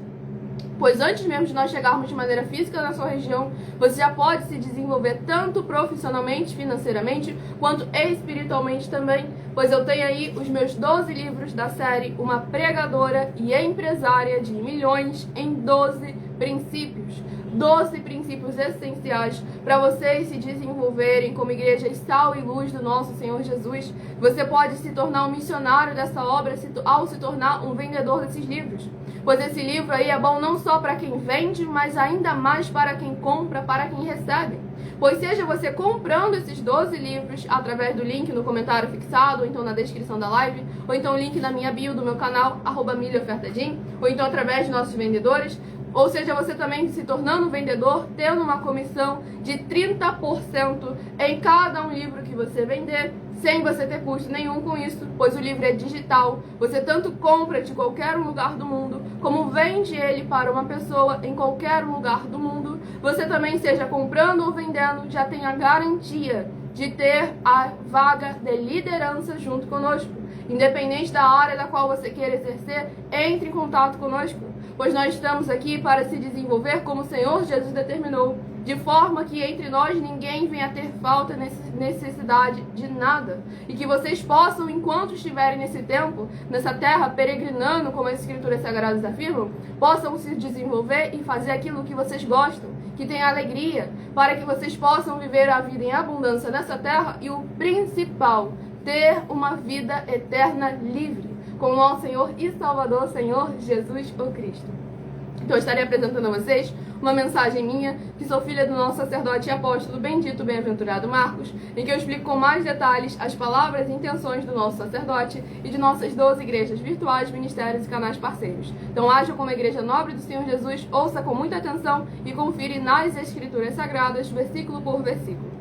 Pois antes mesmo de nós chegarmos de maneira física na sua região, você já pode se desenvolver tanto profissionalmente, financeiramente, quanto espiritualmente também. Pois eu tenho aí os meus 12 livros da série Uma Pregadora e Empresária de Milhões em 12 princípios. 12 princípios essenciais para vocês se desenvolverem como igreja sal e luz do nosso Senhor Jesus. Você pode se tornar um missionário dessa obra ao se tornar um vendedor desses livros. Pois esse livro aí é bom não só para quem vende, mas ainda mais para quem compra, para quem recebe. Pois seja você comprando esses 12 livros através do link no comentário fixado, ou então na descrição da live, ou então o link na minha bio do meu canal, @milhaofertadim, ou então através de nossos vendedores, ou seja, você também se tornando um vendedor, tendo uma comissão de 30% em cada um livro que você vender, sem você ter custo nenhum com isso, pois o livro é digital. Você tanto compra de qualquer lugar do mundo, como vende ele para uma pessoa em qualquer lugar do mundo. Você também, seja comprando ou vendendo, já tem a garantia de ter a vaga de liderança junto conosco. Independente da área da qual você queira exercer, entre em contato conosco, pois nós estamos aqui para se desenvolver como o Senhor Jesus determinou, de forma que entre nós ninguém venha a ter falta, necessidade de nada, e que vocês possam, enquanto estiverem nesse tempo, nessa terra, peregrinando, como as Escrituras Sagradas afirmam, possam se desenvolver e fazer aquilo que vocês gostam, que tenha alegria, para que vocês possam viver a vida em abundância nessa terra e o principal, ter uma vida eterna livre, com o nosso Senhor e Salvador, Senhor Jesus o Cristo. Então eu estarei apresentando a vocês uma mensagem minha, que sou filha do nosso sacerdote e apóstolo bendito, bem-aventurado Marcos, em que eu explico com mais detalhes as palavras e intenções do nosso sacerdote e de nossas 12 igrejas virtuais, ministérios e canais parceiros. Então haja como igreja nobre do Senhor Jesus, ouça com muita atenção e confira nas Escrituras Sagradas, versículo por versículo.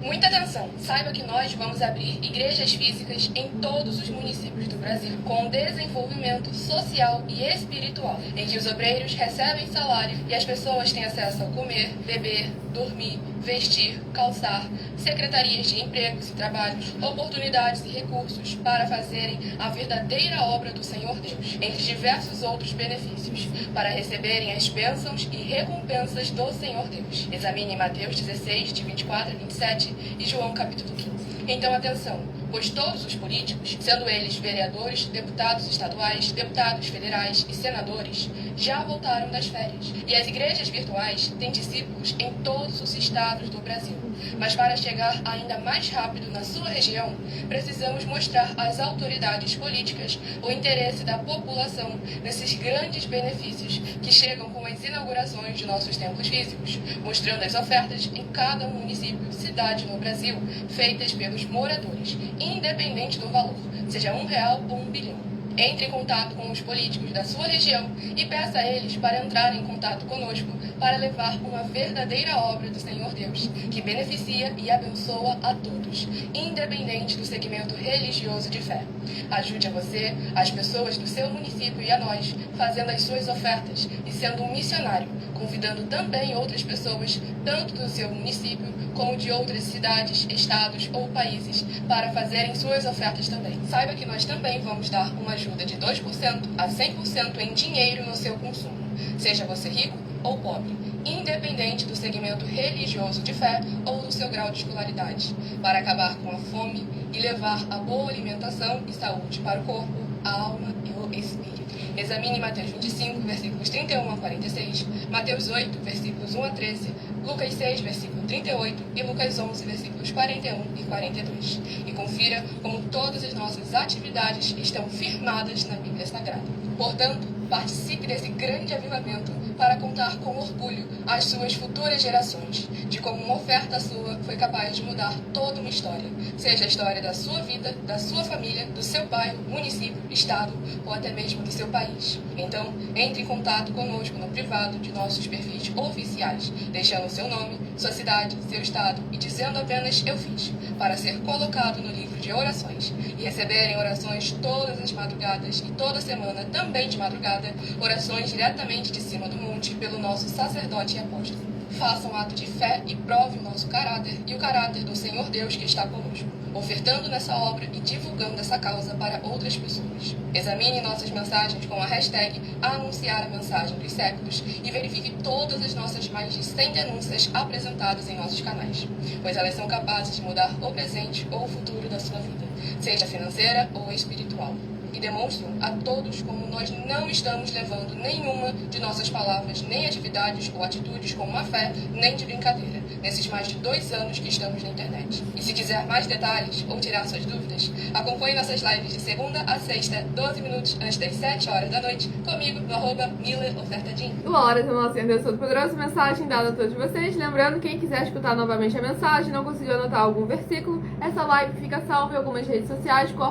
Muita atenção! Saiba que nós vamos abrir igrejas físicas em todos os municípios do Brasil, com desenvolvimento social e espiritual, em que os obreiros recebem salário e as pessoas têm acesso ao comer, beber, dormir, vestir, calçar, secretarias de empregos e trabalhos, oportunidades e recursos para fazerem a verdadeira obra do Senhor Deus, entre diversos outros benefícios, para receberem as bênçãos e recompensas do Senhor Deus. Examine Mateus 16, de 24 a 27 e João capítulo 15. Então atenção, pois todos os políticos, sendo eles vereadores, deputados estaduais, deputados federais e senadores, já voltaram das férias. E as igrejas virtuais têm discípulos em todos os estados do Brasil. Mas para chegar ainda mais rápido na sua região, precisamos mostrar às autoridades políticas o interesse da população nesses grandes benefícios que chegam com as inaugurações de nossos templos físicos, mostrando as ofertas em cada município, cidade no Brasil, feitas pelos moradores, independente do valor, seja R$1 ou 1 bilhão. Entre em contato com os políticos da sua região e peça a eles para entrarem em contato conosco para levar uma verdadeira obra do Senhor Deus, que beneficia e abençoa a todos, independente do segmento religioso de fé. Ajude a você, as pessoas do seu município e a nós, fazendo as suas ofertas e sendo um missionário, convidando também outras pessoas, tanto do seu município como de outras cidades, estados ou países, para fazerem suas ofertas também. Saiba que nós também vamos dar uma ajuda de 2% a 100% em dinheiro no seu consumo, seja você rico ou pobre, independente do segmento religioso de fé ou do seu grau de escolaridade, para acabar com a fome e levar a boa alimentação e saúde para o corpo, a alma e o espírito. Examine Mateus 25, versículos 31 a 46, Mateus 8, versículos 1 a 13, Lucas 6, versículo 38 e Lucas 11, versículos 41 e 42. E confira como todas as nossas atividades estão firmadas na Bíblia Sagrada. Portanto, participe desse grande avivamento para contar com orgulho às suas futuras gerações de como uma oferta sua foi capaz de mudar toda uma história, seja a história da sua vida, da sua família, do seu bairro, município, estado ou até mesmo do seu país. Então, entre em contato conosco no privado de nossos perfis oficiais, deixando seu nome, sua cidade, seu estado e dizendo apenas "eu fiz", para ser colocado no livro de orações e receberem orações todas as madrugadas e toda semana, também de madrugada, orações diretamente de cima do monte pelo nosso sacerdote e apóstolo. Faça um ato de fé e prove o nosso caráter e o caráter do Senhor Deus que está conosco, ofertando nessa obra e divulgando essa causa para outras pessoas. Examine nossas mensagens com a hashtag Anunciar a Mensagem dos Séculos e verifique todas as nossas mais de 100 denúncias apresentadas em nossos canais, pois elas são capazes de mudar o presente ou o futuro da sua vida, seja financeira ou espiritual. E demonstram a todos como nós não estamos levando nenhuma de nossas palavras, nem atividades ou atitudes com má fé, nem de brincadeira, nesses mais de 2 anos que estamos na internet. E se quiser mais detalhes ou tirar suas dúvidas, acompanhe nossas lives de segunda a sexta, 12 minutos antes das 7 horas da noite, comigo no @MileOfertadim. Glória ao nosso Senhor Deus Todo-Poderoso, mensagem dada a todos vocês. Lembrando, quem quiser escutar novamente a mensagem, não conseguiu anotar algum versículo, essa live fica salva em algumas redes sociais com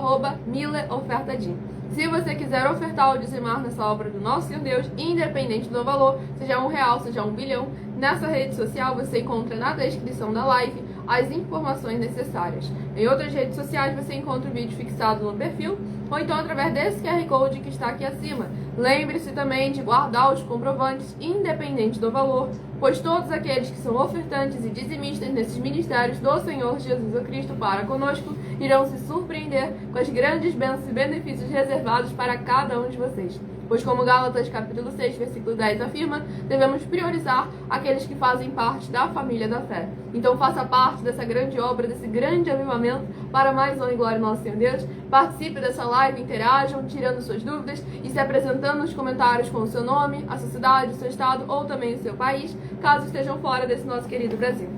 @MileOfertadim. Se você quiser ofertar ou dizimar nessa obra do nosso Senhor Deus, independente do valor, seja R$1, seja 1 bilhão, nessa rede social você encontra na descrição da live as informações necessárias. Em outras redes sociais você encontra o vídeo fixado no perfil, ou então através desse QR Code que está aqui acima. Lembre-se também de guardar os comprovantes, independente do valor, pois todos aqueles que são ofertantes e dizimistas nesses ministérios do Senhor Jesus Cristo para conosco irão se surpreender com as grandes bênçãos e benefícios reservados para cada um de vocês. Pois como Gálatas capítulo 6, versículo 10 afirma, devemos priorizar aqueles que fazem parte da família da fé. Então faça parte dessa grande obra, desse grande avivamento, para mais honra e glória ao nosso Senhor Deus. Participe dessa live, interajam, tirando suas dúvidas e se apresentando nos comentários com o seu nome, a sua cidade, o seu estado ou também o seu país, caso estejam fora desse nosso querido Brasil.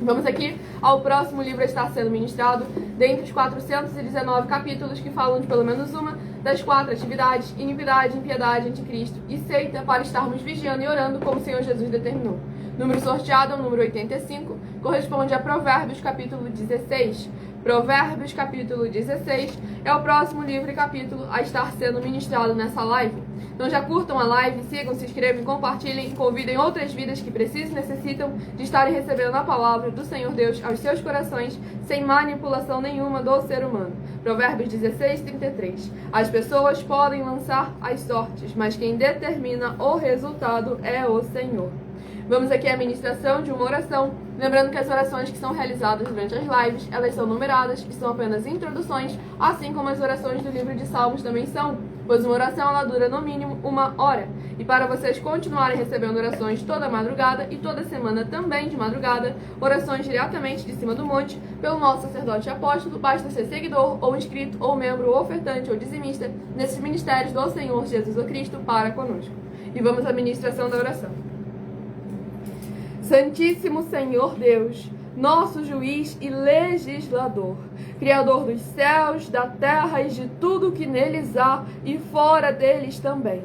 Vamos aqui ao próximo livro a estar sendo ministrado, dentre os 419 capítulos que falam de pelo menos uma das 4 atividades: iniquidade, impiedade, anticristo e seita, para estarmos vigiando e orando como o Senhor Jesus determinou. Número sorteado é o número 85, corresponde a Provérbios capítulo 16. Provérbios capítulo 16 é o próximo livro e capítulo a estar sendo ministrado nessa live. Então já curtam a live, sigam, se inscrevam, compartilhem e convidem outras vidas que precisam e necessitam de estarem recebendo a palavra do Senhor Deus aos seus corações, sem manipulação nenhuma do ser humano. Provérbios 16, 33. As pessoas podem lançar as sortes, mas quem determina o resultado é o Senhor. Vamos aqui à ministração de uma oração. Lembrando que as orações que são realizadas durante as lives, elas são numeradas e são apenas introduções, assim como as orações do livro de Salmos também são, pois uma oração ela dura no mínimo 1 hora. E para vocês continuarem recebendo orações toda madrugada e toda semana também de madrugada, orações diretamente de cima do monte, pelo nosso sacerdote e apóstolo, basta ser seguidor ou inscrito ou membro ou ofertante ou dizimista nesses ministérios do Senhor Jesus Cristo para conosco. E vamos à ministração da oração. Santíssimo Senhor Deus, nosso juiz e legislador, Criador dos céus, da terra e de tudo que neles há e fora deles também.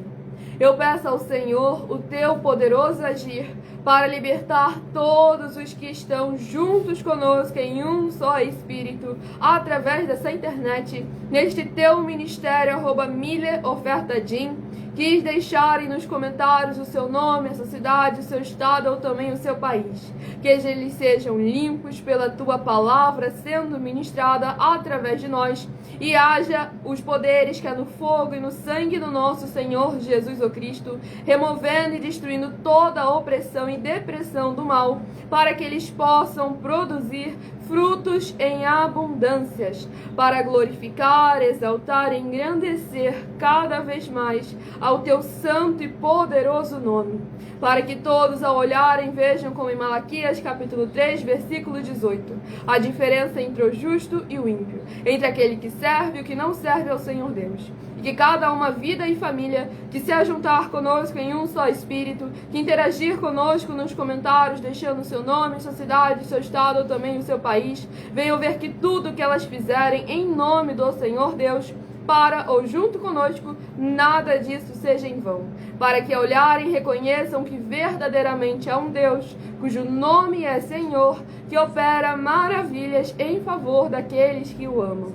Eu peço ao Senhor o teu poderoso agir para libertar todos os que estão juntos conosco em um só Espírito, através dessa internet, neste teu ministério, @MileOfertadim. Quis deixar aí nos comentários o seu nome, a sua cidade, o seu estado ou também o seu país. Que eles sejam limpos pela tua palavra sendo ministrada através de nós e haja os poderes que há no fogo e no sangue do nosso Senhor Jesus o Cristo, removendo e destruindo toda a opressão e depressão do mal, para que eles possam produzir frutos em abundâncias, para glorificar, exaltar e engrandecer cada vez mais ao teu santo e poderoso nome, para que todos ao olharem vejam, como em Malaquias capítulo 3, versículo 18, a diferença entre o justo e o ímpio, entre aquele que serve e o que não serve ao Senhor Deus. E que cada uma vida e família que se ajuntar conosco em um só espírito, que interagir conosco nos comentários, deixando o seu nome, sua cidade, seu estado ou também o seu país, venham ver que tudo que elas fizerem em nome do Senhor Deus, para ou junto conosco, nada disso seja em vão, para que ao olharem reconheçam que verdadeiramente há um Deus, cujo nome é Senhor, que opera maravilhas em favor daqueles que o amam.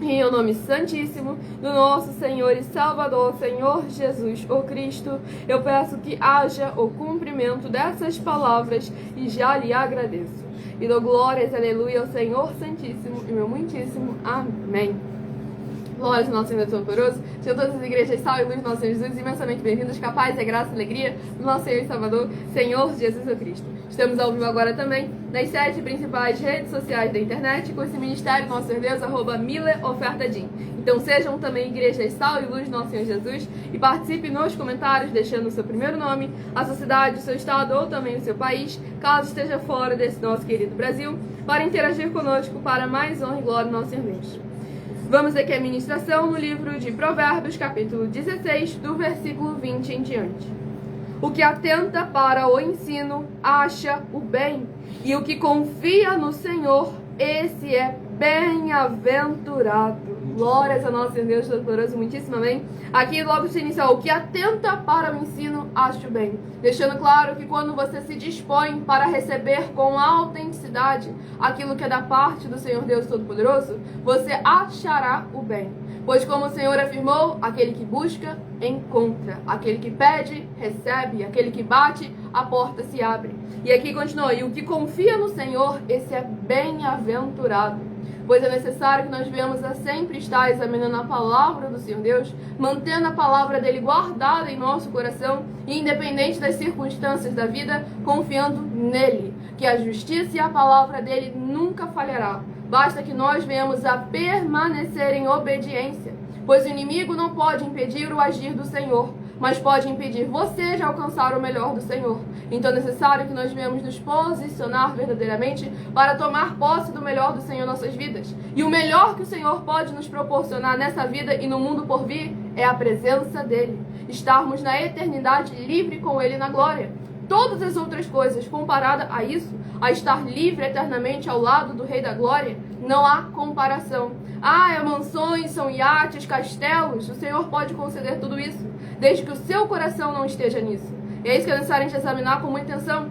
Em o nome santíssimo do nosso Senhor e Salvador, Senhor Jesus, o Cristo, eu peço que haja o cumprimento dessas palavras e já lhe agradeço. E dou glórias, aleluia, ao Senhor Santíssimo e meu muitíssimo amém. Glórias ao nosso Senhor Todo-Poderoso, sejam todas as igrejas salve e luz do nosso Senhor Jesus, imensamente bem-vindos, capaz, graça e alegria do nosso Senhor e Salvador, Senhor Jesus o Cristo. Estamos ao vivo agora também nas 7 principais redes sociais da internet, com esse ministério nosso Senhor Deus, @MileOfertaDim. Então sejam também igrejas sal e luz do nosso Senhor Jesus e participe nos comentários, deixando o seu primeiro nome, a sua cidade, o seu estado ou também o seu país, caso esteja fora desse nosso querido Brasil, para interagir conosco para mais honra e glória do nosso Senhor Deus. Vamos aqui a ministração no livro de Provérbios, capítulo 16, do versículo 20 em diante. O que atenta para o ensino acha o bem, e o que confia no Senhor, esse é bem-aventurado. Glórias a nosso Deus Todo-Poderoso, muitíssimo amém. Aqui logo se inicia, o que atenta para o ensino acha o bem. Deixando claro que quando você se dispõe para receber com autenticidade aquilo que é da parte do Senhor Deus Todo-Poderoso, você achará o bem. Pois como o Senhor afirmou, aquele que busca, encontra. Aquele que pede, recebe. Aquele que bate, a porta se abre. E aqui continua, e o que confia no Senhor, esse é bem-aventurado. Pois é necessário que nós venhamos a sempre estar examinando a palavra do Senhor Deus, mantendo a palavra dele guardada em nosso coração, e independente das circunstâncias da vida, confiando nele, que a justiça e a palavra dele nunca falhará. Basta que nós venhamos a permanecer em obediência, pois o inimigo não pode impedir o agir do Senhor, mas pode impedir você de alcançar o melhor do Senhor. Então é necessário que nós venhamos nos posicionar verdadeiramente para tomar posse do melhor do Senhor em nossas vidas. E o melhor que o Senhor pode nos proporcionar nessa vida e no mundo por vir é a presença dele. Estarmos na eternidade livre com ele na glória. Todas as outras coisas, comparada a isso, a estar livre eternamente ao lado do Rei da Glória, não há comparação. Mansões, são iates, castelos, o Senhor pode conceder tudo isso, desde que o seu coração não esteja nisso. E é isso que é necessário a gente examinar com muita atenção,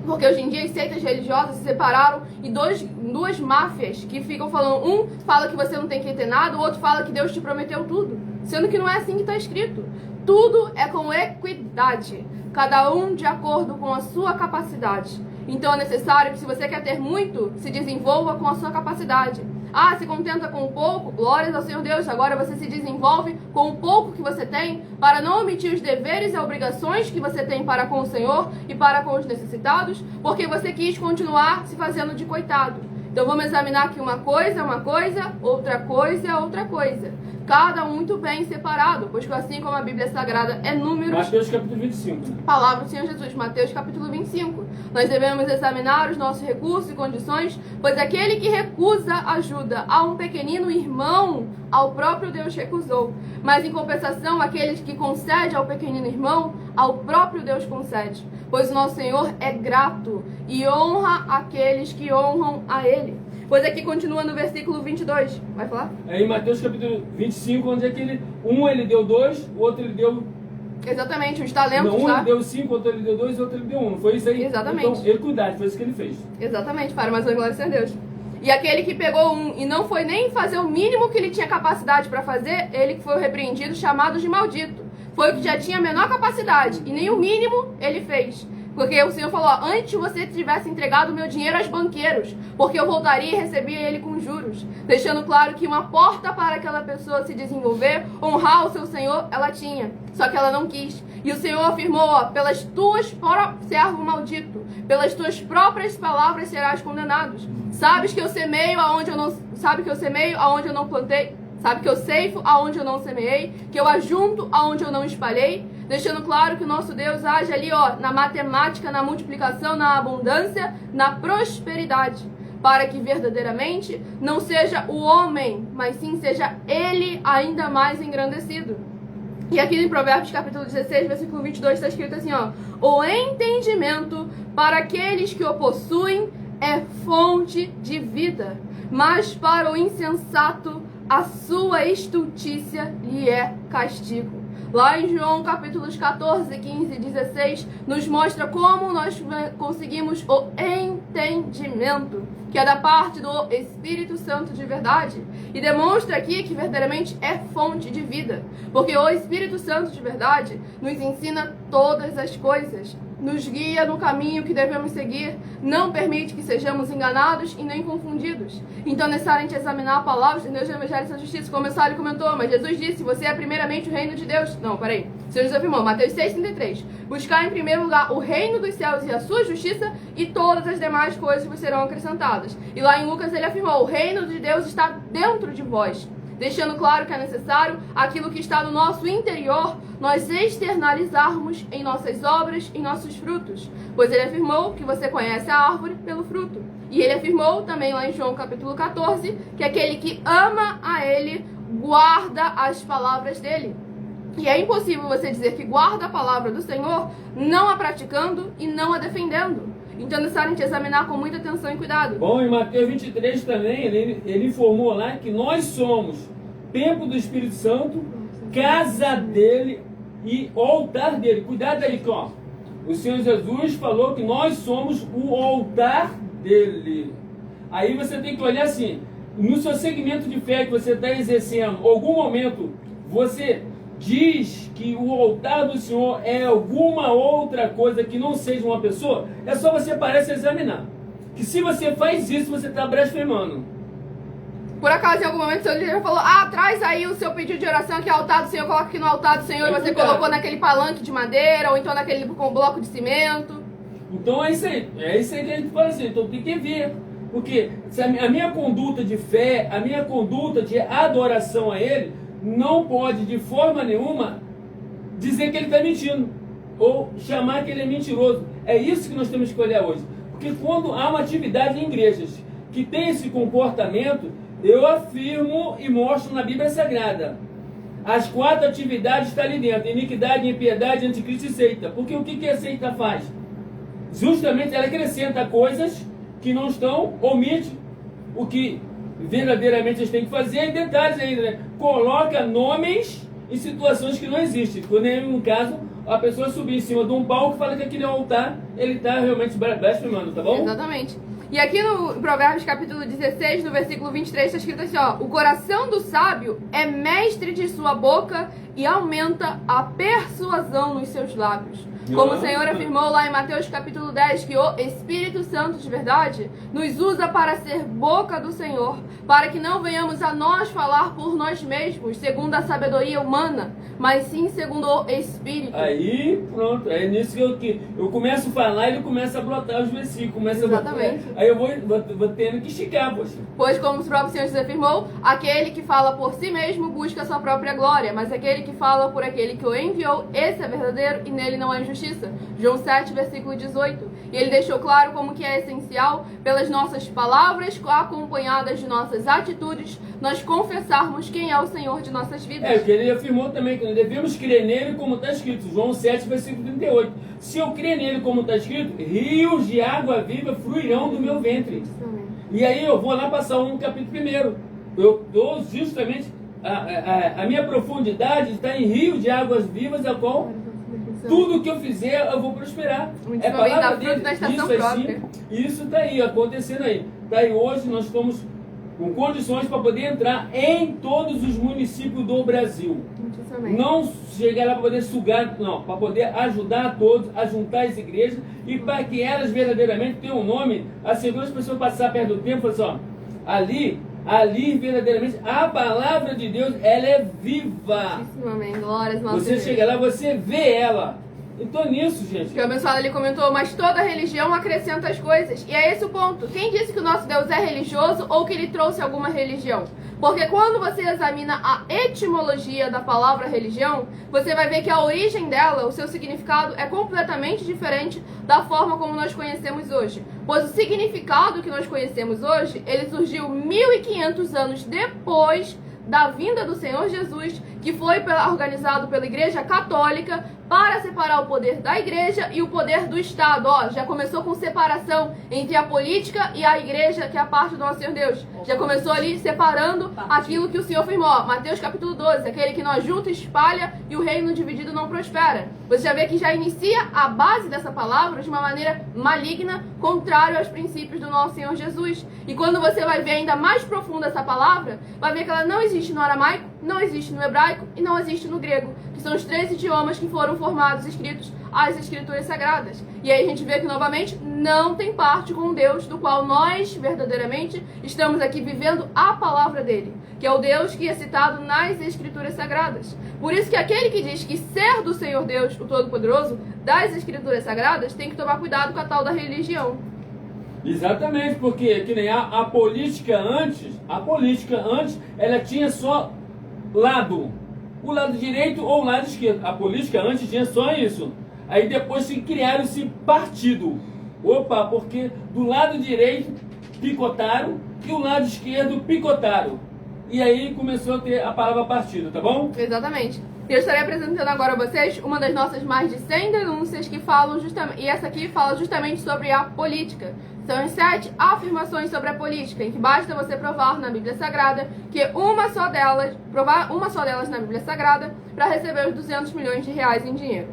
porque hoje em dia as seitas religiosas se separaram em duas máfias que ficam falando, um fala que você não tem que ter nada, o outro fala que Deus te prometeu tudo, sendo que não é assim que está escrito. Tudo é com equidade, cada um de acordo com a sua capacidade. Então é necessário que, se você quer ter muito, se desenvolva com a sua capacidade. Se contenta com o pouco? Glórias ao Senhor Deus. Agora você se desenvolve com o pouco que você tem, para não omitir os deveres e obrigações que você tem para com o Senhor e para com os necessitados, porque você quis continuar se fazendo de coitado. Então vamos examinar aqui uma coisa, outra coisa. Cada um muito bem separado, pois que assim como a Bíblia Sagrada é números... Mateus capítulo 25. Palavra do Senhor Jesus, Mateus capítulo 25. Nós devemos examinar os nossos recursos e condições, pois aquele que recusa ajuda a um pequenino irmão, ao próprio Deus recusou. Mas em compensação, aquele que concede ao pequenino irmão, ao próprio Deus concede. Pois o nosso Senhor é grato e honra aqueles que honram a Ele. Pois aqui continua no versículo 22. Vai falar? É em Mateus capítulo 25, onde é que ele deu 2, o outro ele deu... Exatamente, os talentos, não, tá? Ele deu 5, outro ele deu 2, outro ele deu 1. Não foi isso aí? Exatamente. Então, equidade, foi isso que ele fez. Exatamente, para mais uma glória a Deus. E aquele que pegou 1 e não foi nem fazer o mínimo que ele tinha capacidade para fazer, ele que foi repreendido, chamado de maldito. Foi o que já tinha a menor capacidade, e nem o mínimo ele fez. Porque o Senhor falou, ó, antes você tivesse entregado o meu dinheiro aos banqueiros, porque eu voltaria e recebia ele com juros. Deixando claro que uma porta para aquela pessoa se desenvolver, honrar o seu Senhor, ela tinha. Só que ela não quis. E o Senhor afirmou, ó, pelas tuas, servo maldito, pelas tuas próprias palavras serás condenado. Sabes que eu semeio aonde eu não, sabe que eu semeio aonde eu não plantei? Sabe que eu ceifo aonde eu não semeei? Que eu ajunto aonde eu não espalhei? Deixando claro que o nosso Deus age ali, ó, na matemática, na multiplicação, na abundância, na prosperidade. Para que verdadeiramente não seja o homem, mas sim seja ele ainda mais engrandecido. E aqui em Provérbios capítulo 16, versículo 22, está escrito assim, ó. O entendimento para aqueles que o possuem é fonte de vida, mas para o insensato a sua estultícia lhe é castigo. Lá em João capítulos 14, 15 e 16, nos mostra como nós conseguimos o entendimento, que é da parte do Espírito Santo de verdade. E demonstra aqui que verdadeiramente é fonte de vida. Porque o Espírito Santo de verdade nos ensina todas as coisas. Nos guia no caminho que devemos seguir, não permite que sejamos enganados e nem confundidos. Então é necessário a gente examinar a palavra de Deus no Evangelho e sua justiça, como o Sário comentou, mas Jesus disse, você é primeiramente o reino de Deus. Não, peraí. O Senhor Jesus afirmou, Mateus 6,33, buscar em primeiro lugar o reino dos céus e a sua justiça, e todas as demais coisas vos serão acrescentadas. E lá em Lucas ele afirmou, o reino de Deus está dentro de vós. Deixando claro que é necessário aquilo que está no nosso interior, nós externalizarmos em nossas obras, em nossos frutos. Pois ele afirmou que você conhece a árvore pelo fruto. E ele afirmou também lá em João capítulo 14, que aquele que ama a ele, guarda as palavras dele. E é impossível você dizer que guarda a palavra do Senhor, não a praticando e não a defendendo. Então é necessário a gente examinar com muita atenção e cuidado. Bom, em Mateus 23 também, ele informou lá que nós somos templo do Espírito Santo, casa dele e altar dele. Cuidado aí, ó. O Senhor Jesus falou que nós somos o altar dele. Aí você tem que olhar assim, no seu segmento de fé que você está exercendo, algum momento você diz que o altar do Senhor é alguma outra coisa que não seja uma pessoa, é só você parar e se examinar. Que se você faz isso, você está blasfemando. Por acaso, em algum momento, o Senhor já falou, traz aí o seu pedido de oração, que é o altar do Senhor, coloca aqui no altar do Senhor, e você colocou naquele palanque de madeira, ou então naquele com bloco de cimento. Então é isso aí que a gente fala assim, então tem que ver. Porque se a minha conduta de fé, a minha conduta de adoração a Ele, não pode de forma nenhuma dizer que ele está mentindo ou chamar que ele é mentiroso. É isso que nós temos que olhar hoje. Porque quando há uma atividade em igrejas que tem esse comportamento, eu afirmo e mostro na Bíblia Sagrada. As 4 atividades estão ali dentro: iniquidade, impiedade, anticristo e seita. Porque o que a seita faz? Justamente ela acrescenta coisas que não estão, omite o que verdadeiramente eles têm que fazer, e detalhes ainda, né? Coloca nomes em situações que não existem. Quando em um caso, a pessoa subir em cima de um palco e fala que aquele é um altar, ele está realmente blasfemando, tá bom? Exatamente. E aqui no Provérbios capítulo 16, no versículo 23, está escrito assim, ó: o coração do sábio é mestre de sua boca e aumenta a persuasão nos seus lábios. Como o Senhor afirmou lá em Mateus capítulo 10, que o Espírito Santo de verdade nos usa para ser boca do Senhor, para que não venhamos a nós falar por nós mesmos, segundo a sabedoria humana, mas sim segundo o Espírito. Aí, pronto, é nisso que eu começo a falar e ele começa a brotar os versículos. Exatamente. Aí eu vou tendo que esticar, poxa. Pois, como o próprio Senhor Jesus afirmou, aquele que fala por si mesmo busca a sua própria glória, mas aquele que fala por aquele que o enviou, esse é verdadeiro e nele não há injustiça. João 7, versículo 18. E ele deixou claro como que é essencial, pelas nossas palavras acompanhadas de nossas atitudes, nós confessarmos quem é o Senhor de nossas vidas. É, que ele afirmou também que nós devemos crer nele como está escrito, João 7, versículo 38. Se eu crer nele como está escrito, rios de água viva fluirão do meu ventre. E aí eu vou lá passar um capítulo primeiro. Eu dou justamente a minha profundidade está em rio de águas vivas, a qual tudo que eu fizer eu vou prosperar. É palavra dele. Isso é sim, isso está aí acontecendo aí. Daí hoje nós estamos com condições para poder entrar em todos os municípios do Brasil. Não chegar lá para poder sugar, não, para poder ajudar a todos, a juntar as igrejas e para que elas verdadeiramente tenham um nome, assim, quando as pessoas passar perto do tempo, falam assim, ó, ali verdadeiramente a palavra de Deus, ela é viva. Amém. Glórias, você chega lá, você vê ela. Então nisso, gente. Que o abençoado ali comentou, mas toda religião acrescenta as coisas. E é esse o ponto. Quem disse que o nosso Deus é religioso ou que ele trouxe alguma religião? Porque quando você examina a etimologia da palavra religião, você vai ver que a origem dela, o seu significado, é completamente diferente da forma como nós conhecemos hoje. Pois o significado que nós conhecemos hoje, ele surgiu 1500 anos depois da vinda do Senhor Jesus, que foi organizado pela Igreja Católica para separar o poder da Igreja e o poder do Estado. Ó, já começou com separação entre a política e a Igreja, que é a parte do nosso Senhor Deus. Já começou ali separando aquilo que o Senhor afirmou. Ó, Mateus capítulo 12, aquele que nós juntos espalha e o reino dividido não prospera. Você já vê que já inicia a base dessa palavra de uma maneira maligna, contrário aos princípios do nosso Senhor Jesus. E quando você vai ver ainda mais profunda essa palavra, vai ver que ela não existe no aramaico, não existe no hebraico e não existe no grego, que são os 3 idiomas que foram formados, escritos as Escrituras Sagradas. E aí a gente vê que novamente não tem parte com o Deus do qual nós verdadeiramente estamos aqui vivendo a palavra dele, que é o Deus que é citado nas Escrituras Sagradas. Por isso que aquele que diz que ser do Senhor Deus, o Todo-Poderoso, das Escrituras Sagradas, tem que tomar cuidado com a tal da religião. Exatamente, porque que nem a política antes, ela tinha só lado, o lado direito ou o lado esquerdo. A política antes tinha só isso. Aí depois se criaram esse partido. Opa, porque do lado direito picotaram e o lado esquerdo picotaram. E aí começou a ter a palavra partido, tá bom? Exatamente. Eu estarei apresentando agora a vocês uma das nossas mais de 100 denúncias que falam justamente, e essa aqui fala justamente sobre a política. São as 7 afirmações sobre a política, em que basta você provar na Bíblia Sagrada que provar uma só delas na Bíblia Sagrada para receber os 200 milhões de reais em dinheiro.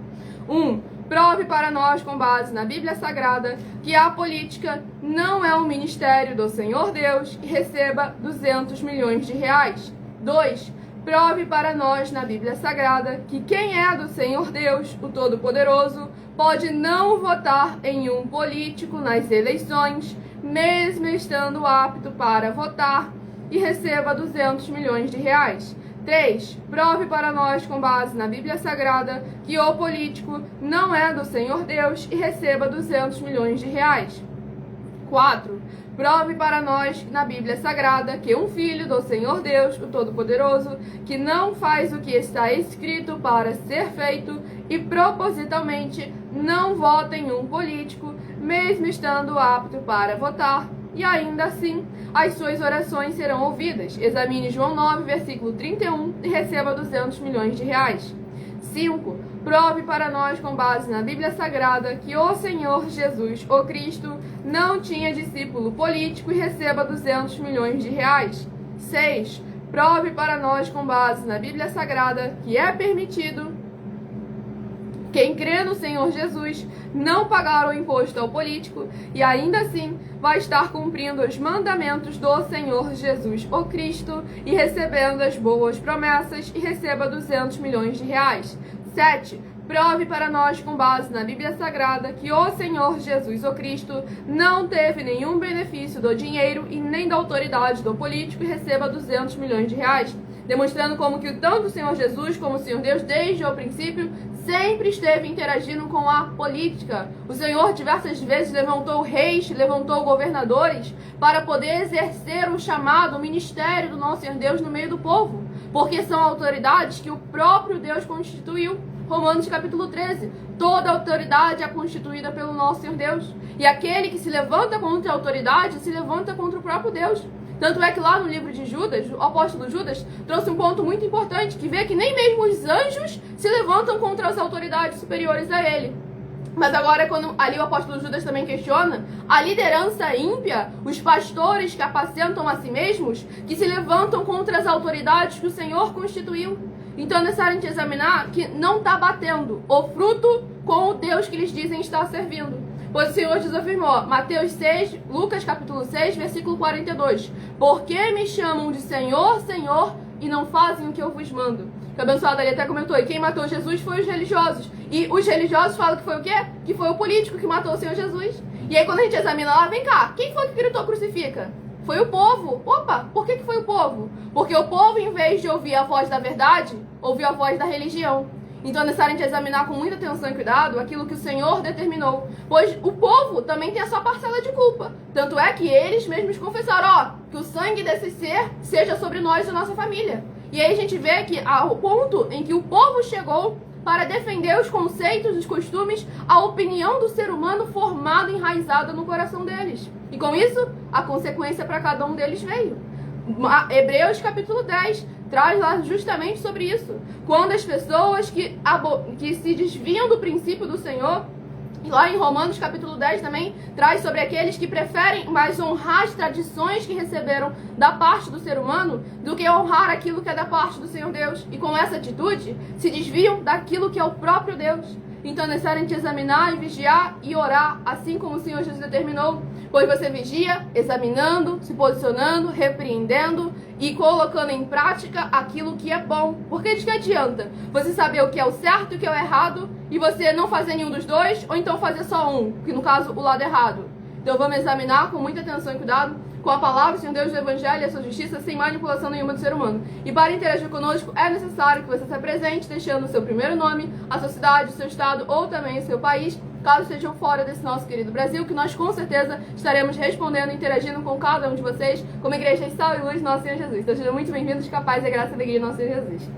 1. Prove para nós, com base na Bíblia Sagrada, que a política não é um ministério do Senhor Deus e receba 200 milhões de reais. 2. Prove para nós na Bíblia Sagrada que quem é do Senhor Deus, o Todo-Poderoso, pode não votar em um político nas eleições, mesmo estando apto para votar, e receba 200 milhões de reais. 3. Prove para nós, com base na Bíblia Sagrada, que o político não é do Senhor Deus e receba 200 milhões de reais. 4. Prove para nós na Bíblia Sagrada que um filho do Senhor Deus, o Todo-Poderoso, que não faz o que está escrito para ser feito e propositalmente não vota em um político, mesmo estando apto para votar, e ainda assim as suas orações serão ouvidas. Examine João 9, versículo 31 e receba 200 milhões de reais. 5. Prove para nós, com base na Bíblia Sagrada, que o Senhor Jesus, o Cristo, não tinha discípulo político e receba 200 milhões de reais. 6. Prove para nós, com base na Bíblia Sagrada, que é permitido quem crê no Senhor Jesus não pagar o imposto ao político e ainda assim vai estar cumprindo os mandamentos do Senhor Jesus, o Cristo, e recebendo as boas promessas e receba 200 milhões de reais. 7. Prove para nós, com base na Bíblia Sagrada, que o Senhor Jesus, o Cristo, não teve nenhum benefício do dinheiro e nem da autoridade do político e receba 200 milhões de reais, demonstrando como que tanto o Senhor Jesus como o Senhor Deus, desde o princípio, sempre esteve interagindo com a política. O Senhor diversas vezes levantou reis, levantou governadores para poder exercer o chamado, o ministério do nosso Senhor Deus no meio do povo, porque são autoridades que o próprio Deus constituiu. Romanos capítulo 13, toda autoridade é constituída pelo nosso Senhor Deus, e aquele que se levanta contra a autoridade se levanta contra o próprio Deus. Tanto é que lá no livro de Judas, o apóstolo Judas trouxe um ponto muito importante, que vê que nem mesmo os anjos se levantam contra as autoridades superiores a ele. Mas agora, quando ali o apóstolo Judas também questiona a liderança ímpia, os pastores que apacentam a si mesmos, que se levantam contra as autoridades que o Senhor constituiu. Então é necessário a gente examinar que não está batendo o fruto com o Deus que eles dizem estar servindo. Pois o Senhor Jesus afirmou, Mateus 6, Lucas capítulo 6, versículo 42. Por que me chamam de Senhor, Senhor, e não fazem o que eu vos mando? Que a abençoada ali até comentou, e quem matou Jesus foi os religiosos. E os religiosos falam que foi o quê? Que foi o político que matou o Senhor Jesus. E aí quando a gente examina lá, vem cá, quem foi que gritou crucifica? Foi o povo. Opa, por que foi o povo? Porque o povo, em vez de ouvir a voz da verdade, ouviu a voz da religião. Então é necessário a gente examinar com muita atenção e cuidado aquilo que o Senhor determinou. Pois o povo também tem a sua parcela de culpa. Tanto é que eles mesmos confessaram, que o sangue desse ser seja sobre nós e nossa família. E aí a gente vê que ao ponto em que o povo chegou para defender os conceitos, os costumes, a opinião do ser humano formada e enraizada no coração deles. E com isso, a consequência para cada um deles veio. Hebreus capítulo 10 traz lá justamente sobre isso. Quando as pessoas que se desviam do princípio do Senhor, e lá em Romanos capítulo 10 também traz sobre aqueles que preferem mais honrar as tradições que receberam da parte do ser humano do que honrar aquilo que é da parte do Senhor Deus. E com essa atitude se desviam daquilo que é o próprio Deus. Então é necessário a gente examinar e vigiar e orar, assim como o Senhor Jesus determinou. Pois você vigia, examinando, se posicionando, repreendendo e colocando em prática aquilo que é bom. Porque de que adianta você saber o que é o certo e o que é o errado e você não fazer nenhum dos dois, ou então fazer só um, que no caso o lado errado. Então vamos examinar com muita atenção e cuidado com a palavra do Senhor Deus do Evangelho e a sua justiça, sem manipulação nenhuma do ser humano. E para interagir conosco, é necessário que você se apresente, deixando o seu primeiro nome, a sua cidade, o seu estado ou também o seu país, caso estejam fora desse nosso querido Brasil, que nós com certeza estaremos respondendo e interagindo com cada um de vocês, como igreja em sal e luz, nosso Senhor Jesus. Então sejam muito bem-vindos, capaz e graça e alegria, nosso Senhor Jesus.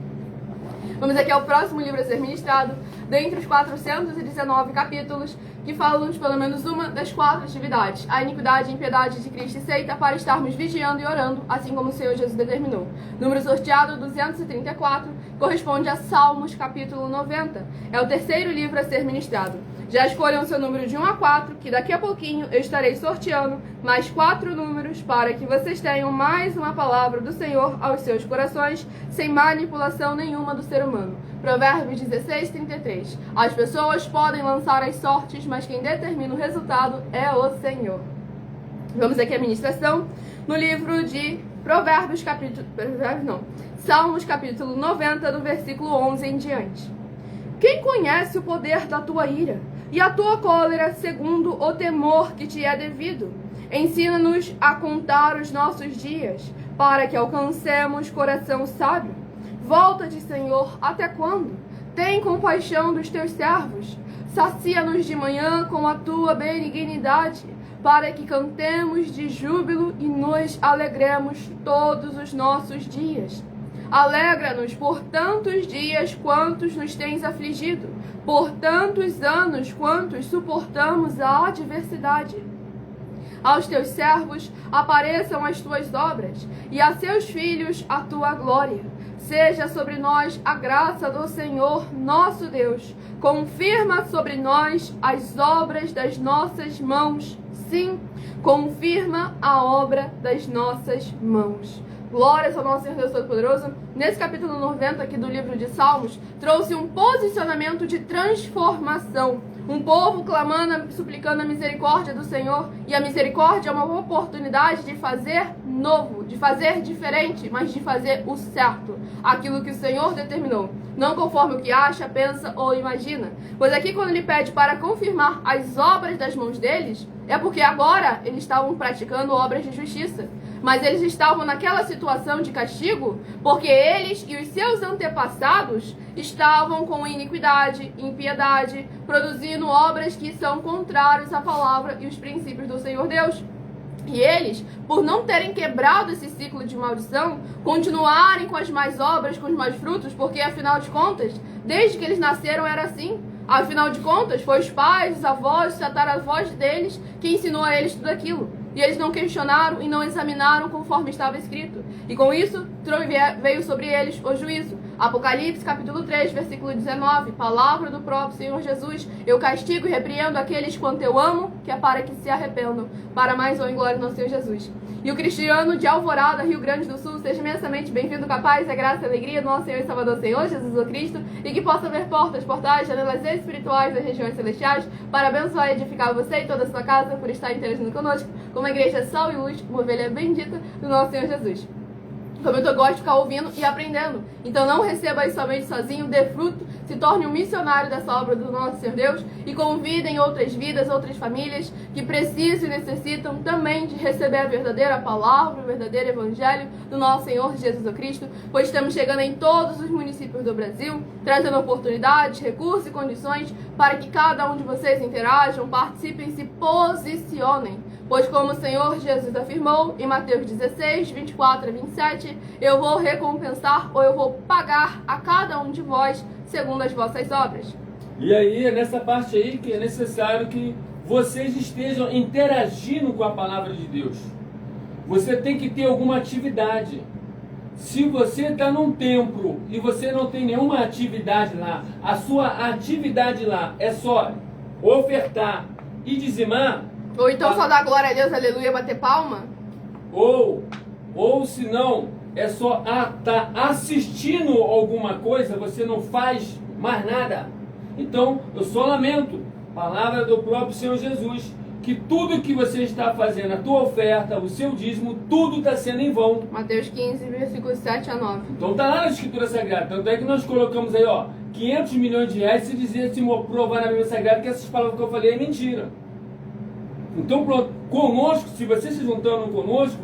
Vamos aqui ao próximo livro a ser ministrado, dentre os 419 capítulos, que falam de pelo menos uma das 4 atividades, a iniquidade e impiedade de Cristo e seita, para estarmos vigiando e orando, assim como o Senhor Jesus determinou. Número sorteado 234, corresponde a Salmos, capítulo 90. É o terceiro livro a ser ministrado. Já escolham o seu número de 1 a 4, que daqui a pouquinho eu estarei sorteando mais 4 números para que vocês tenham mais uma palavra do Senhor aos seus corações, sem manipulação nenhuma do ser humano. Provérbios 16, 33. As pessoas podem lançar as sortes, mas quem determina o resultado é o Senhor. Vamos aqui à ministração no livro de Salmos, capítulo 90, do versículo 11 em diante. Quem conhece o poder da tua ira e a tua cólera segundo o temor que te é devido? Ensina-nos a contar os nossos dias, para que alcancemos coração sábio. Volta-te, Senhor, até quando? Tem compaixão dos teus servos. Sacia-nos de manhã com a tua benignidade, para que cantemos de júbilo e nos alegremos todos os nossos dias. Alegra-nos por tantos dias quantos nos tens afligido, por tantos anos quantos suportamos a adversidade. Aos teus servos apareçam as tuas obras, e a seus filhos a tua glória. Seja sobre nós a graça do Senhor nosso Deus. Confirma sobre nós as obras das nossas mãos. Sim, confirma a obra das nossas mãos. Glórias ao nosso Senhor Deus Todo-Poderoso. Nesse capítulo 90 aqui do livro de Salmos, trouxe um posicionamento de transformação. Um povo clamando, suplicando a misericórdia do Senhor. E a misericórdia é uma oportunidade de fazer novo, de fazer diferente, mas de fazer o certo. Aquilo que o Senhor determinou. Não conforme o que acha, pensa ou imagina. Pois aqui quando ele pede para confirmar as obras das mãos deles, é porque agora eles estavam praticando obras de justiça. Mas eles estavam naquela situação de castigo porque eles e os seus antepassados estavam com iniquidade, impiedade, produzindo obras que são contrárias à palavra e os princípios do Senhor Deus. E eles, por não terem quebrado esse ciclo de maldição, continuarem com as más obras, com os maus frutos, porque afinal de contas, desde que eles nasceram era assim. Afinal de contas, foi os pais, os avós, os tataravós deles que ensinou a eles tudo aquilo. E eles não questionaram e não examinaram conforme estava escrito. E com isso veio sobre eles o juízo. Apocalipse capítulo 3, versículo 19. Palavra do próprio Senhor Jesus. Eu castigo e repreendo aqueles quanto eu amo, que é para que se arrependam, para mais honra e glória no Senhor Jesus. E o cristiano de Alvorada, Rio Grande do Sul, seja imensamente bem-vindo, capaz, a graça e a alegria do nosso Senhor e Salvador Senhor Jesus o Cristo, e que possa ver portas, portais, janelas espirituais das regiões celestiais, para abençoar e edificar você e toda a sua casa, por estar interagindo conosco, como a igreja Sal e Luz, uma ovelha bendita do nosso Senhor Jesus. Como eu gosto de ficar ouvindo e aprendendo. Então não receba isso somente sozinho, dê fruto, se torne um missionário dessa obra do nosso Senhor Deus e convidem outras vidas, outras famílias que precisam e necessitam também de receber a verdadeira palavra, o verdadeiro evangelho do nosso Senhor Jesus Cristo, pois estamos chegando em todos os municípios do Brasil, trazendo oportunidades, recursos e condições para que cada um de vocês interajam, participem e se posicionem. Pois como o Senhor Jesus afirmou em Mateus 16, 24 a 27, eu vou recompensar ou eu vou pagar a cada um de vós segundo as vossas obras. E aí, é nessa parte aí que é necessário que vocês estejam interagindo com a palavra de Deus. Você tem que ter alguma atividade. Se você está num templo e você não tem nenhuma atividade lá, a sua atividade lá é só ofertar e dizimar, ou então só dar glória a Deus, aleluia, bater palma? Ou se não, é só tá assistindo alguma coisa, você não faz mais nada. Então, eu só lamento, palavra do próprio Senhor Jesus, que tudo que você está fazendo, a tua oferta, o seu dízimo, tudo está sendo em vão. Mateus 15, versículos 7 a 9. Então está lá na Escritura Sagrada, tanto é que nós colocamos aí, 500 milhões de reais, se provar na Bíblia Sagrada que essas palavras que eu falei é mentira. Então, pronto, conosco, se você se juntando conosco,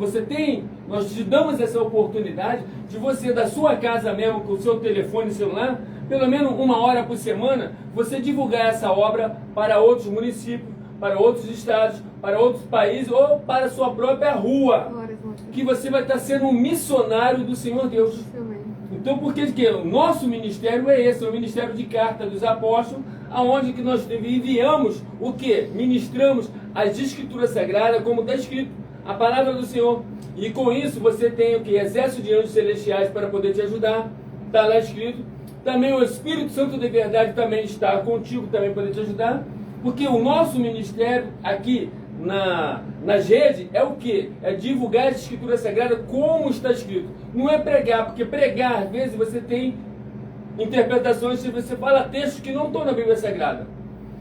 nós te damos essa oportunidade de você, da sua casa mesmo, com o seu telefone celular, pelo menos 1 hora por semana, você divulgar essa obra para outros municípios, para outros estados, para outros países ou para a sua própria rua. Que você vai estar sendo um missionário do Senhor Deus. Então, por que o nosso ministério é esse? É o ministério de carta dos apóstolos, aonde que nós enviamos o que? Ministramos as escrituras sagradas, como está escrito, a palavra do Senhor. E com isso você tem o que? Exército de anjos celestiais para poder te ajudar. Está lá escrito. Também o Espírito Santo de verdade também está contigo, também para poder te ajudar. Porque o nosso ministério aqui nas redes é o que? É divulgar as escrituras sagradas como está escrito. Não é pregar, porque pregar, às vezes, você tem interpretações, se você fala textos que não estão na Bíblia Sagrada.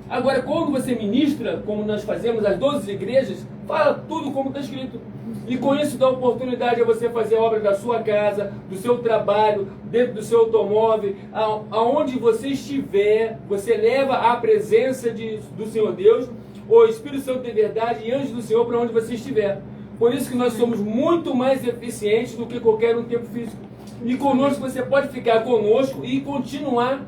Agora, quando você ministra, como nós fazemos as 12 igrejas, fala tudo como está escrito. E com isso dá oportunidade a você fazer obra da sua casa, do seu trabalho, dentro do seu automóvel, aonde você estiver, você leva a presença do Senhor Deus, o Espírito Santo de verdade e anjos do Senhor para onde você estiver. Por isso que nós somos muito mais eficientes do que qualquer um tempo físico. E conosco você pode ficar conosco e continuar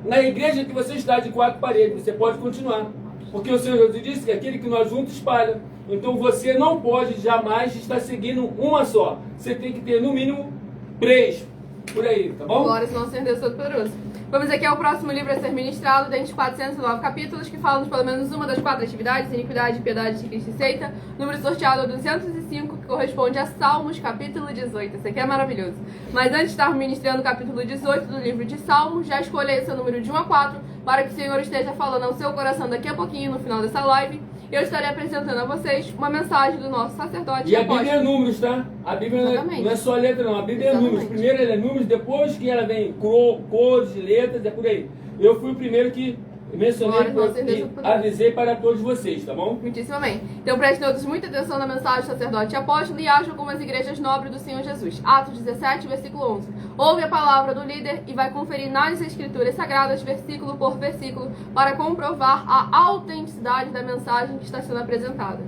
na igreja que você está de 4 paredes. Você pode continuar. Porque o Senhor Jesus disse que aquele que nós juntos espalha. Então você não pode jamais estar seguindo uma só. Você tem que ter no mínimo 3 por aí, tá bom? Glória ao Senhor Deus Todo-Poderoso. Vamos aqui ao próximo livro a ser ministrado, dentre os 409 capítulos, que falam de pelo menos uma das 4 atividades: iniquidade, piedade, de Cristo e seita. Número sorteado 205, que corresponde a Salmos, capítulo 18. Esse aqui é maravilhoso. Mas antes de estarmos ministrando o capítulo 18 do livro de Salmos, já escolha aí seu número de 1 a 4, para que o Senhor esteja falando ao seu coração daqui a pouquinho, no final dessa live. Eu estarei apresentando a vocês uma mensagem do nosso sacerdote. E a Bíblia é números, tá? A Bíblia não é só letra, não. A Bíblia é números. Primeiro ela é números, depois que ela vem cores, letras, é por aí. Eu fui o primeiro que mencionei e avisei para todos vocês, tá bom? Muitíssimo amém. Então prestem todos muita atenção na mensagem do sacerdote e apóstolo e ajam como as igrejas nobres do Senhor Jesus. Atos 17, versículo 11. Ouve a palavra do líder e vai conferir nas escrituras sagradas, versículo por versículo, para comprovar a autenticidade da mensagem que está sendo apresentada.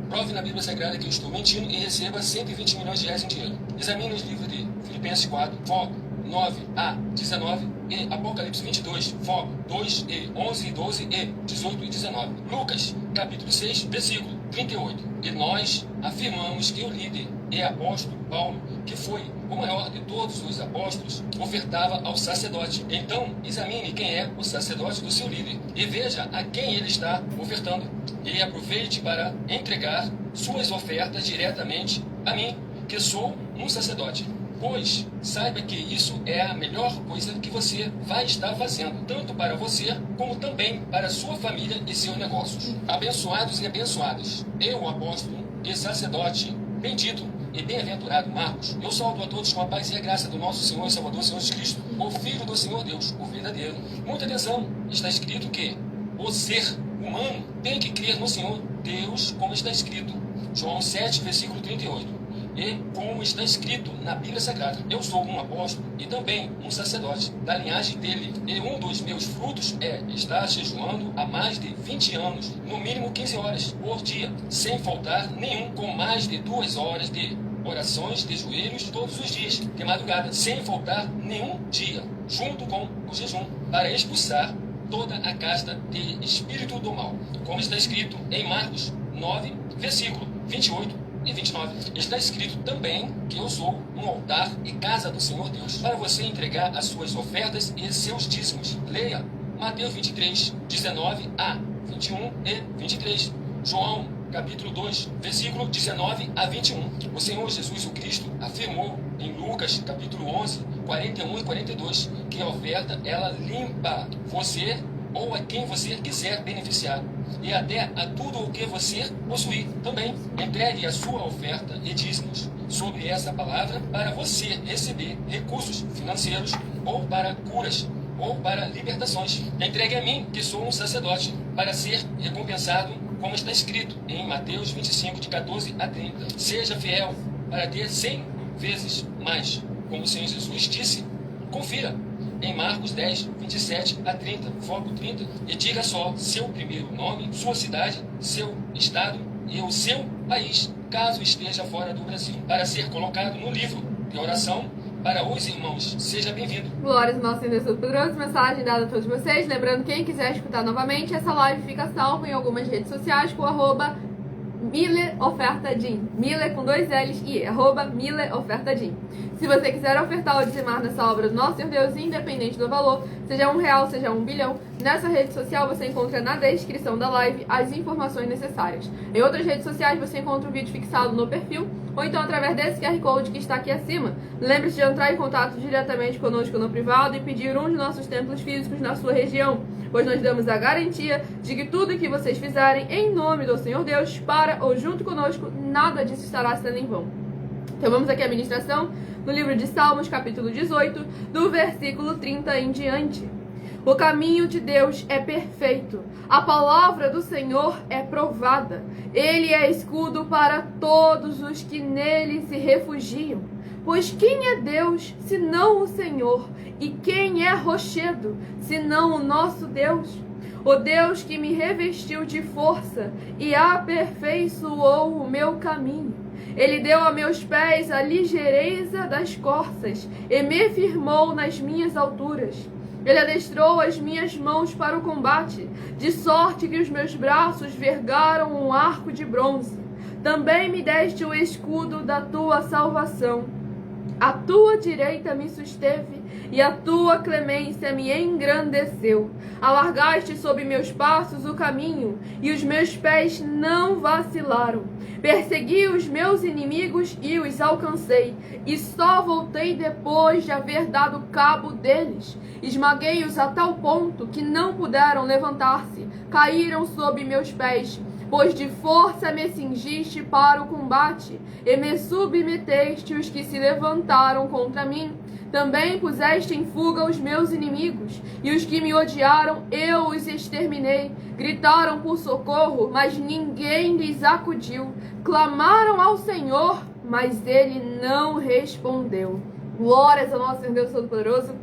Prove na Bíblia Sagrada que eu estou mentindo e receba 120 milhões de reais em dinheiro. Examine os livros de Filipenses 4, foco 9 a 19 e Apocalipse 22, foco 2 e 11 e 12 e 18 e 19. Lucas, capítulo 6, versículo 38. E nós afirmamos que o líder e apóstolo Paulo, que foi o maior de todos os apóstolos, ofertava ao sacerdote. Então, examine quem é o sacerdote do seu líder e veja a quem ele está ofertando. E aproveite para entregar suas ofertas diretamente a mim, que sou um sacerdote. Pois saiba que isso é a melhor coisa que você vai estar fazendo, tanto para você, como também para sua família e seus negócios. Abençoados e abençoadas, eu, apóstolo e sacerdote, bendito e bem-aventurado Marcos, eu saúdo a todos com a paz e a graça do nosso Senhor e Salvador Jesus Cristo, o Filho do Senhor Deus, o verdadeiro. Muita atenção, está escrito que o ser humano tem que crer no Senhor Deus, como está escrito. João 7, versículo 38. E como está escrito na Bíblia Sagrada, eu sou um apóstolo e também um sacerdote da linhagem dele. E um dos meus frutos é estar jejuando há mais de 20 anos, no mínimo 15 horas por dia, sem faltar nenhum, com mais de 2 horas de orações de joelhos todos os dias, de madrugada, sem faltar nenhum dia, junto com o jejum, para expulsar toda a casta de espírito do mal. Como está escrito em Marcos 9, versículo 28 e 29. Está escrito também que eu sou um altar e casa do Senhor Deus, para você entregar as suas ofertas e seus dízimos. Leia Mateus 23, 19 a 21 e 23. João, capítulo 2, versículo 19 a 21. O Senhor Jesus o Cristo afirmou em Lucas, capítulo 11, 41 e 42, que a oferta, ela limpa você ou a quem você quiser beneficiar, e até a tudo o que você possuir também. Entregue a sua oferta e dízimos sobre essa palavra para você receber recursos financeiros, ou para curas, ou para libertações. Entregue a mim, que sou um sacerdote, para ser recompensado, como está escrito em Mateus 25, de 14 a 30. Seja fiel para ter 100 vezes mais, como o Senhor Jesus disse. Confira em Marcos 10, 27 a 30, foco 30, e diga só seu primeiro nome, sua cidade, seu estado e o seu país, caso esteja fora do Brasil, para ser colocado no livro de oração para os irmãos. Seja bem-vindo. Glórias ao nosso Deus Todo-Poderoso, mensagem dada a todos vocês. Lembrando, quem quiser escutar novamente, essa live fica salva em algumas redes sociais com @MileOfertaDin. Mile com 2 L's e E, @MileOfertaDin. Se você quiser ofertar ou dizimar nessa obra do nosso Senhor Deus, independente do valor, seja R$1, seja 1 bilhão, nessa rede social você encontra na descrição da live as informações necessárias. Em outras redes sociais você encontra o vídeo fixado no perfil, ou então através desse QR Code que está aqui acima. Lembre-se de entrar em contato diretamente conosco no privado e pedir um de nossos templos físicos na sua região, pois nós damos a garantia de que tudo que vocês fizerem em nome do Senhor Deus, para ou junto conosco, nada disso estará sendo em vão. Então vamos aqui à ministração no livro de Salmos, capítulo 18, do versículo 30 em diante. O caminho de Deus é perfeito, a palavra do Senhor é provada. Ele é escudo para todos os que nele se refugiam. Pois quem é Deus, senão o Senhor? E quem é rochedo, senão o nosso Deus? O Deus que me revestiu de força e aperfeiçoou o meu caminho. Ele deu a meus pés a ligeireza das corças e me firmou nas minhas alturas. Ele adestrou as minhas mãos para o combate, de sorte que os meus braços vergaram um arco de bronze. Também me deste o escudo da tua salvação. A tua direita me susteve e a tua clemência me engrandeceu. Alargaste sob meus passos o caminho e os meus pés não vacilaram. Persegui os meus inimigos e os alcancei, e só voltei depois de haver dado cabo deles. Esmaguei-os a tal ponto que não puderam levantar-se, caíram sob meus pés. Pois de força me cingiste para o combate, e me submeteste os que se levantaram contra mim. Também puseste em fuga os meus inimigos, e os que me odiaram eu os exterminei. Gritaram por socorro, mas ninguém lhes acudiu. Clamaram ao Senhor, mas ele não respondeu. Glórias ao nosso Senhor Deus Todo-Poderoso.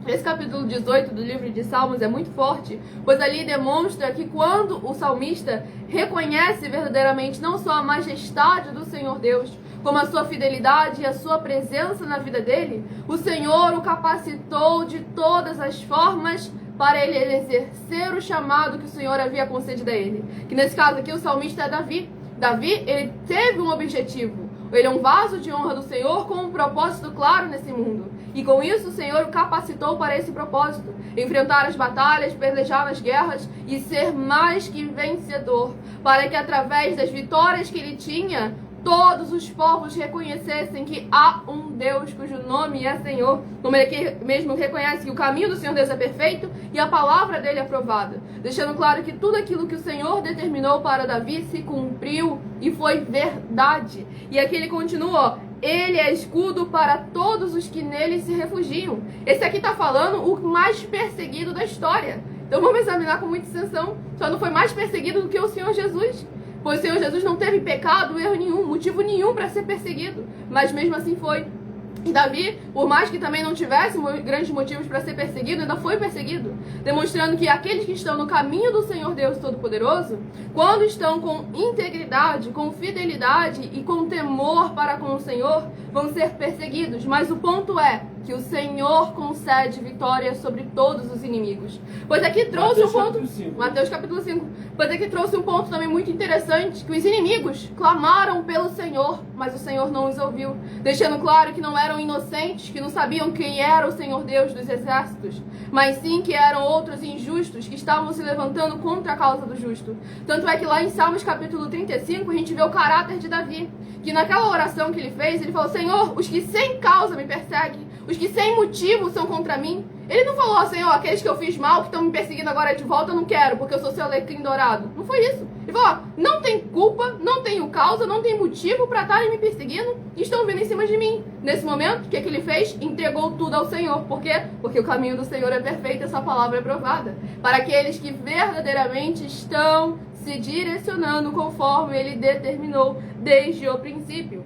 Esse capítulo 18 do livro de Salmos é muito forte, pois ali demonstra que quando o salmista reconhece verdadeiramente não só a majestade do Senhor Deus, como a sua fidelidade e a sua presença na vida dele, o Senhor o capacitou de todas as formas para ele exercer o chamado que o Senhor havia concedido a ele. Que nesse caso aqui o salmista é Davi. Davi, ele teve um objetivo. Ele é um vaso de honra do Senhor com um propósito claro nesse mundo. E com isso o Senhor o capacitou para esse propósito. Enfrentar as batalhas, pelejar nas guerras e ser mais que vencedor. Para que através das vitórias que ele tinha, todos os povos reconhecessem que há um Deus cujo nome é Senhor, como ele mesmo reconhece que o caminho do Senhor Deus é perfeito e a palavra dele é aprovada, deixando claro que tudo aquilo que o Senhor determinou para Davi se cumpriu e foi verdade. E aqui ele continua, ó, ele é escudo para todos os que nele se refugiam. Esse aqui está falando o mais perseguido da história. Então vamos examinar com muita atenção. Só não foi mais perseguido do que o Senhor Jesus. Pois o Senhor Jesus não teve pecado, erro nenhum, motivo nenhum para ser perseguido. Mas mesmo assim foi. E Davi, por mais que também não tivesse grandes motivos para ser perseguido, ainda foi perseguido, demonstrando que aqueles que estão no caminho do Senhor Deus Todo-Poderoso, quando estão com integridade, com fidelidade e com temor para com o Senhor, vão ser perseguidos. Mas o ponto é que o Senhor concede vitória sobre todos os inimigos. Pois aqui trouxe um ponto... Mateus capítulo 5. Pois aqui trouxe um ponto também muito interessante, que os inimigos clamaram pelo Senhor, mas o Senhor não os ouviu, deixando claro que não eram inocentes, que não sabiam quem era o Senhor Deus dos exércitos, mas sim que eram outros injustos que estavam se levantando contra a causa do justo. Tanto é que lá em Salmos capítulo 35 a gente vê o caráter de Davi, que naquela oração que ele fez, ele falou, Senhor, os que sem causa me perseguem, os que sem motivo são contra mim. Ele não falou, Senhor, aqueles que eu fiz mal, que estão me perseguindo agora de volta, eu não quero, porque eu sou seu alecrim dourado. Não foi isso. Ele falou, não tem culpa, não tenho causa, não tem motivo para estarem me perseguindo e estão vindo em cima de mim. Nesse momento, o que ele fez? Entregou tudo ao Senhor. Por quê? Porque o caminho do Senhor é perfeito, essa palavra é provada. Para aqueles que verdadeiramente estão se direcionando conforme ele determinou desde o princípio,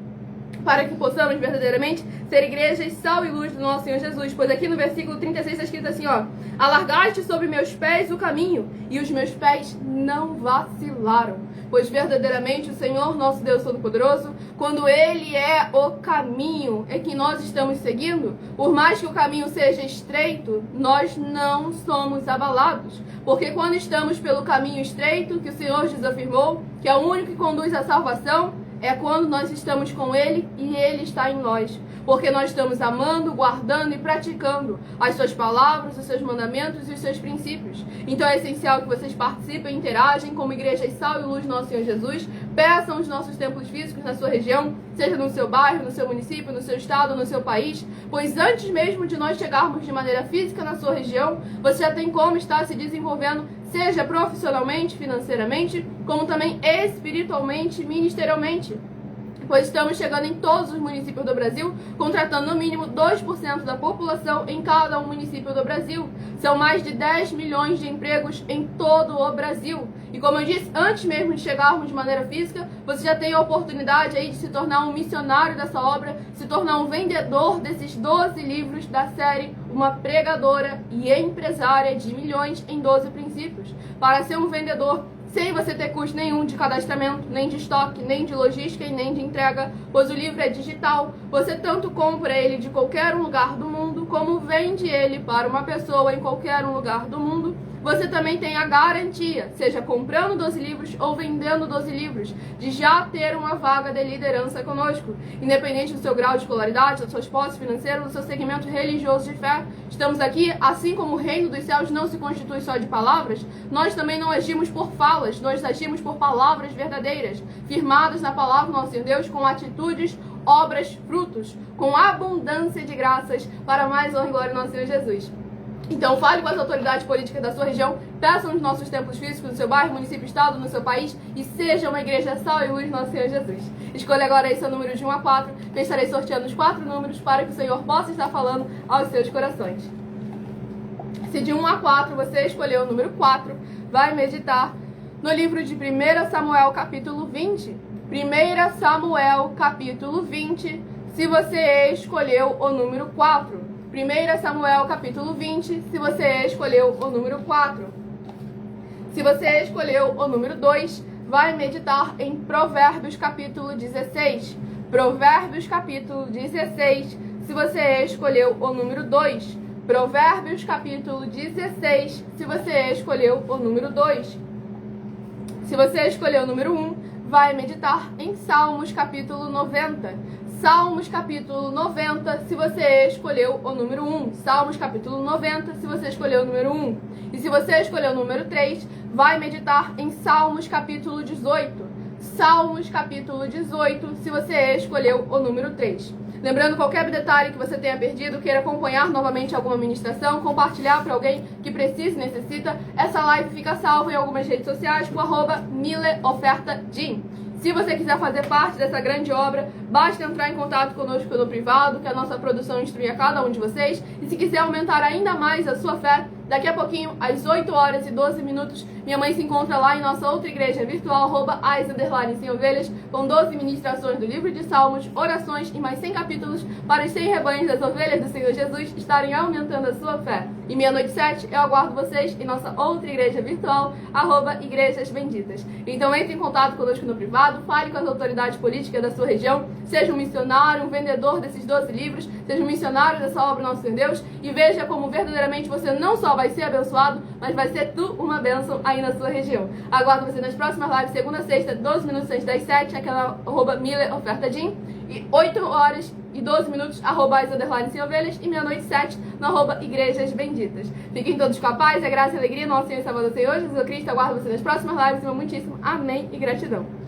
para que possamos verdadeiramente ser igrejas sal e luz do nosso Senhor Jesus. Pois aqui no versículo 36 está escrito assim, ó, alargaste sobre meus pés o caminho, e os meus pés não vacilaram. Pois verdadeiramente o Senhor, nosso Deus Todo-Poderoso, quando Ele é o caminho em que nós estamos seguindo, por mais que o caminho seja estreito, nós não somos abalados. Porque quando estamos pelo caminho estreito, que o Senhor nos afirmou, que é o único que conduz à salvação, é quando nós estamos com Ele e Ele está em nós. Porque nós estamos amando, guardando e praticando as suas palavras, os seus mandamentos e os seus princípios. Então é essencial que vocês participem, interagem como igreja sal e luz do nosso Senhor Jesus. Peçam os nossos templos físicos na sua região, seja no seu bairro, no seu município, no seu estado, no seu país. Pois antes mesmo de nós chegarmos de maneira física na sua região, você já tem como estar se desenvolvendo, seja profissionalmente, financeiramente, como também espiritualmente, ministerialmente. Pois estamos chegando em todos os municípios do Brasil, contratando no mínimo 2% da população em cada um município do Brasil. São mais de 10 milhões de empregos em todo o Brasil. E como eu disse, antes mesmo de chegarmos de maneira física, você já tem a oportunidade aí de se tornar um missionário dessa obra, se tornar um vendedor desses 12 livros da série Uma Pregadora e Empresária de Milhões em 12 Princípios. Para ser um vendedor, sem você ter custo nenhum de cadastramento, nem de estoque, nem de logística e nem de entrega, pois o livro é digital. Você tanto compra ele de qualquer um lugar do mundo, como vende ele para uma pessoa em qualquer um lugar do mundo. Você também tem a garantia, seja comprando 12 livros ou vendendo 12 livros, de já ter uma vaga de liderança conosco. Independente do seu grau de escolaridade, das suas posses financeiras, do seu segmento religioso de fé, estamos aqui, assim como o reino dos céus não se constitui só de palavras, nós também não agimos por falas, nós agimos por palavras verdadeiras, firmadas na palavra do nosso Senhor Deus, com atitudes, obras, frutos, com abundância de graças, para mais honra e glória do nosso Senhor Jesus. Então fale com as autoridades políticas da sua região, peçam os nossos templos físicos no seu bairro, município, estado, no seu país e seja uma igreja sal e luz do nosso Senhor Jesus. Escolha agora aí seu número de 1 a 4, que eu estarei sorteando os 4 números para que o Senhor possa estar falando aos seus corações. Se de 1 a 4 você escolheu o número 4, vai meditar no livro de 1 Samuel capítulo 20. 1 Samuel capítulo 20, se você escolheu o número 4. 1 Samuel capítulo 20, se você escolheu o número 4. Se você escolheu o número 2, vai meditar em Provérbios capítulo 16. Provérbios capítulo 16, se você escolheu o número 2. Provérbios capítulo 16, se você escolheu o número 2. Se você escolheu o número 1, vai meditar em Salmos capítulo 90. Salmos capítulo 90, se você escolheu o número 1. Salmos capítulo 90, se você escolheu o número 1. E se você escolheu o número 3, vai meditar em Salmos capítulo 18. Salmos capítulo 18, se você escolheu o número 3. Lembrando, qualquer detalhe que você tenha perdido, queira acompanhar novamente alguma ministração, compartilhar para alguém que precisa e necessita, essa live fica salva em algumas redes sociais por @mileofertajim. Se você quiser fazer parte dessa grande obra, basta entrar em contato conosco no privado, que a nossa produção instrui a cada um de vocês. E se quiser aumentar ainda mais a sua fé, daqui a pouquinho, às 8 horas e 12 minutos, minha mãe se encontra lá em nossa outra igreja virtual, @as_sem-ovelhas, com 12 ministrações do livro de Salmos, orações e mais 100 capítulos para os 100 rebanhos das ovelhas do Senhor Jesus estarem aumentando a sua fé. E meia-noite 7, eu aguardo vocês em nossa outra igreja virtual, @Igrejas Benditas. Então entre em contato conosco no privado, fale com as autoridades políticas da sua região, seja um missionário, um vendedor desses 12 livros, seja um missionário dessa obra Nosso Senhor Deus, e veja como verdadeiramente você não só vai ser abençoado, mas vai ser tu uma bênção aí na sua região. Aguardo você nas próximas lives, segunda a sexta, 12 minutos antes das 7, aquela @mileofertajim, e 8 horas e 12 minutos, @as_sem-ovelhas, e meia-noite 7, no @Igrejas Benditas. Fiquem todos com a paz, a graça e a alegria, nosso Senhor e Salvador Senhor Jesus Cristo. Aguardo você nas próximas lives, meu muitíssimo amém e gratidão.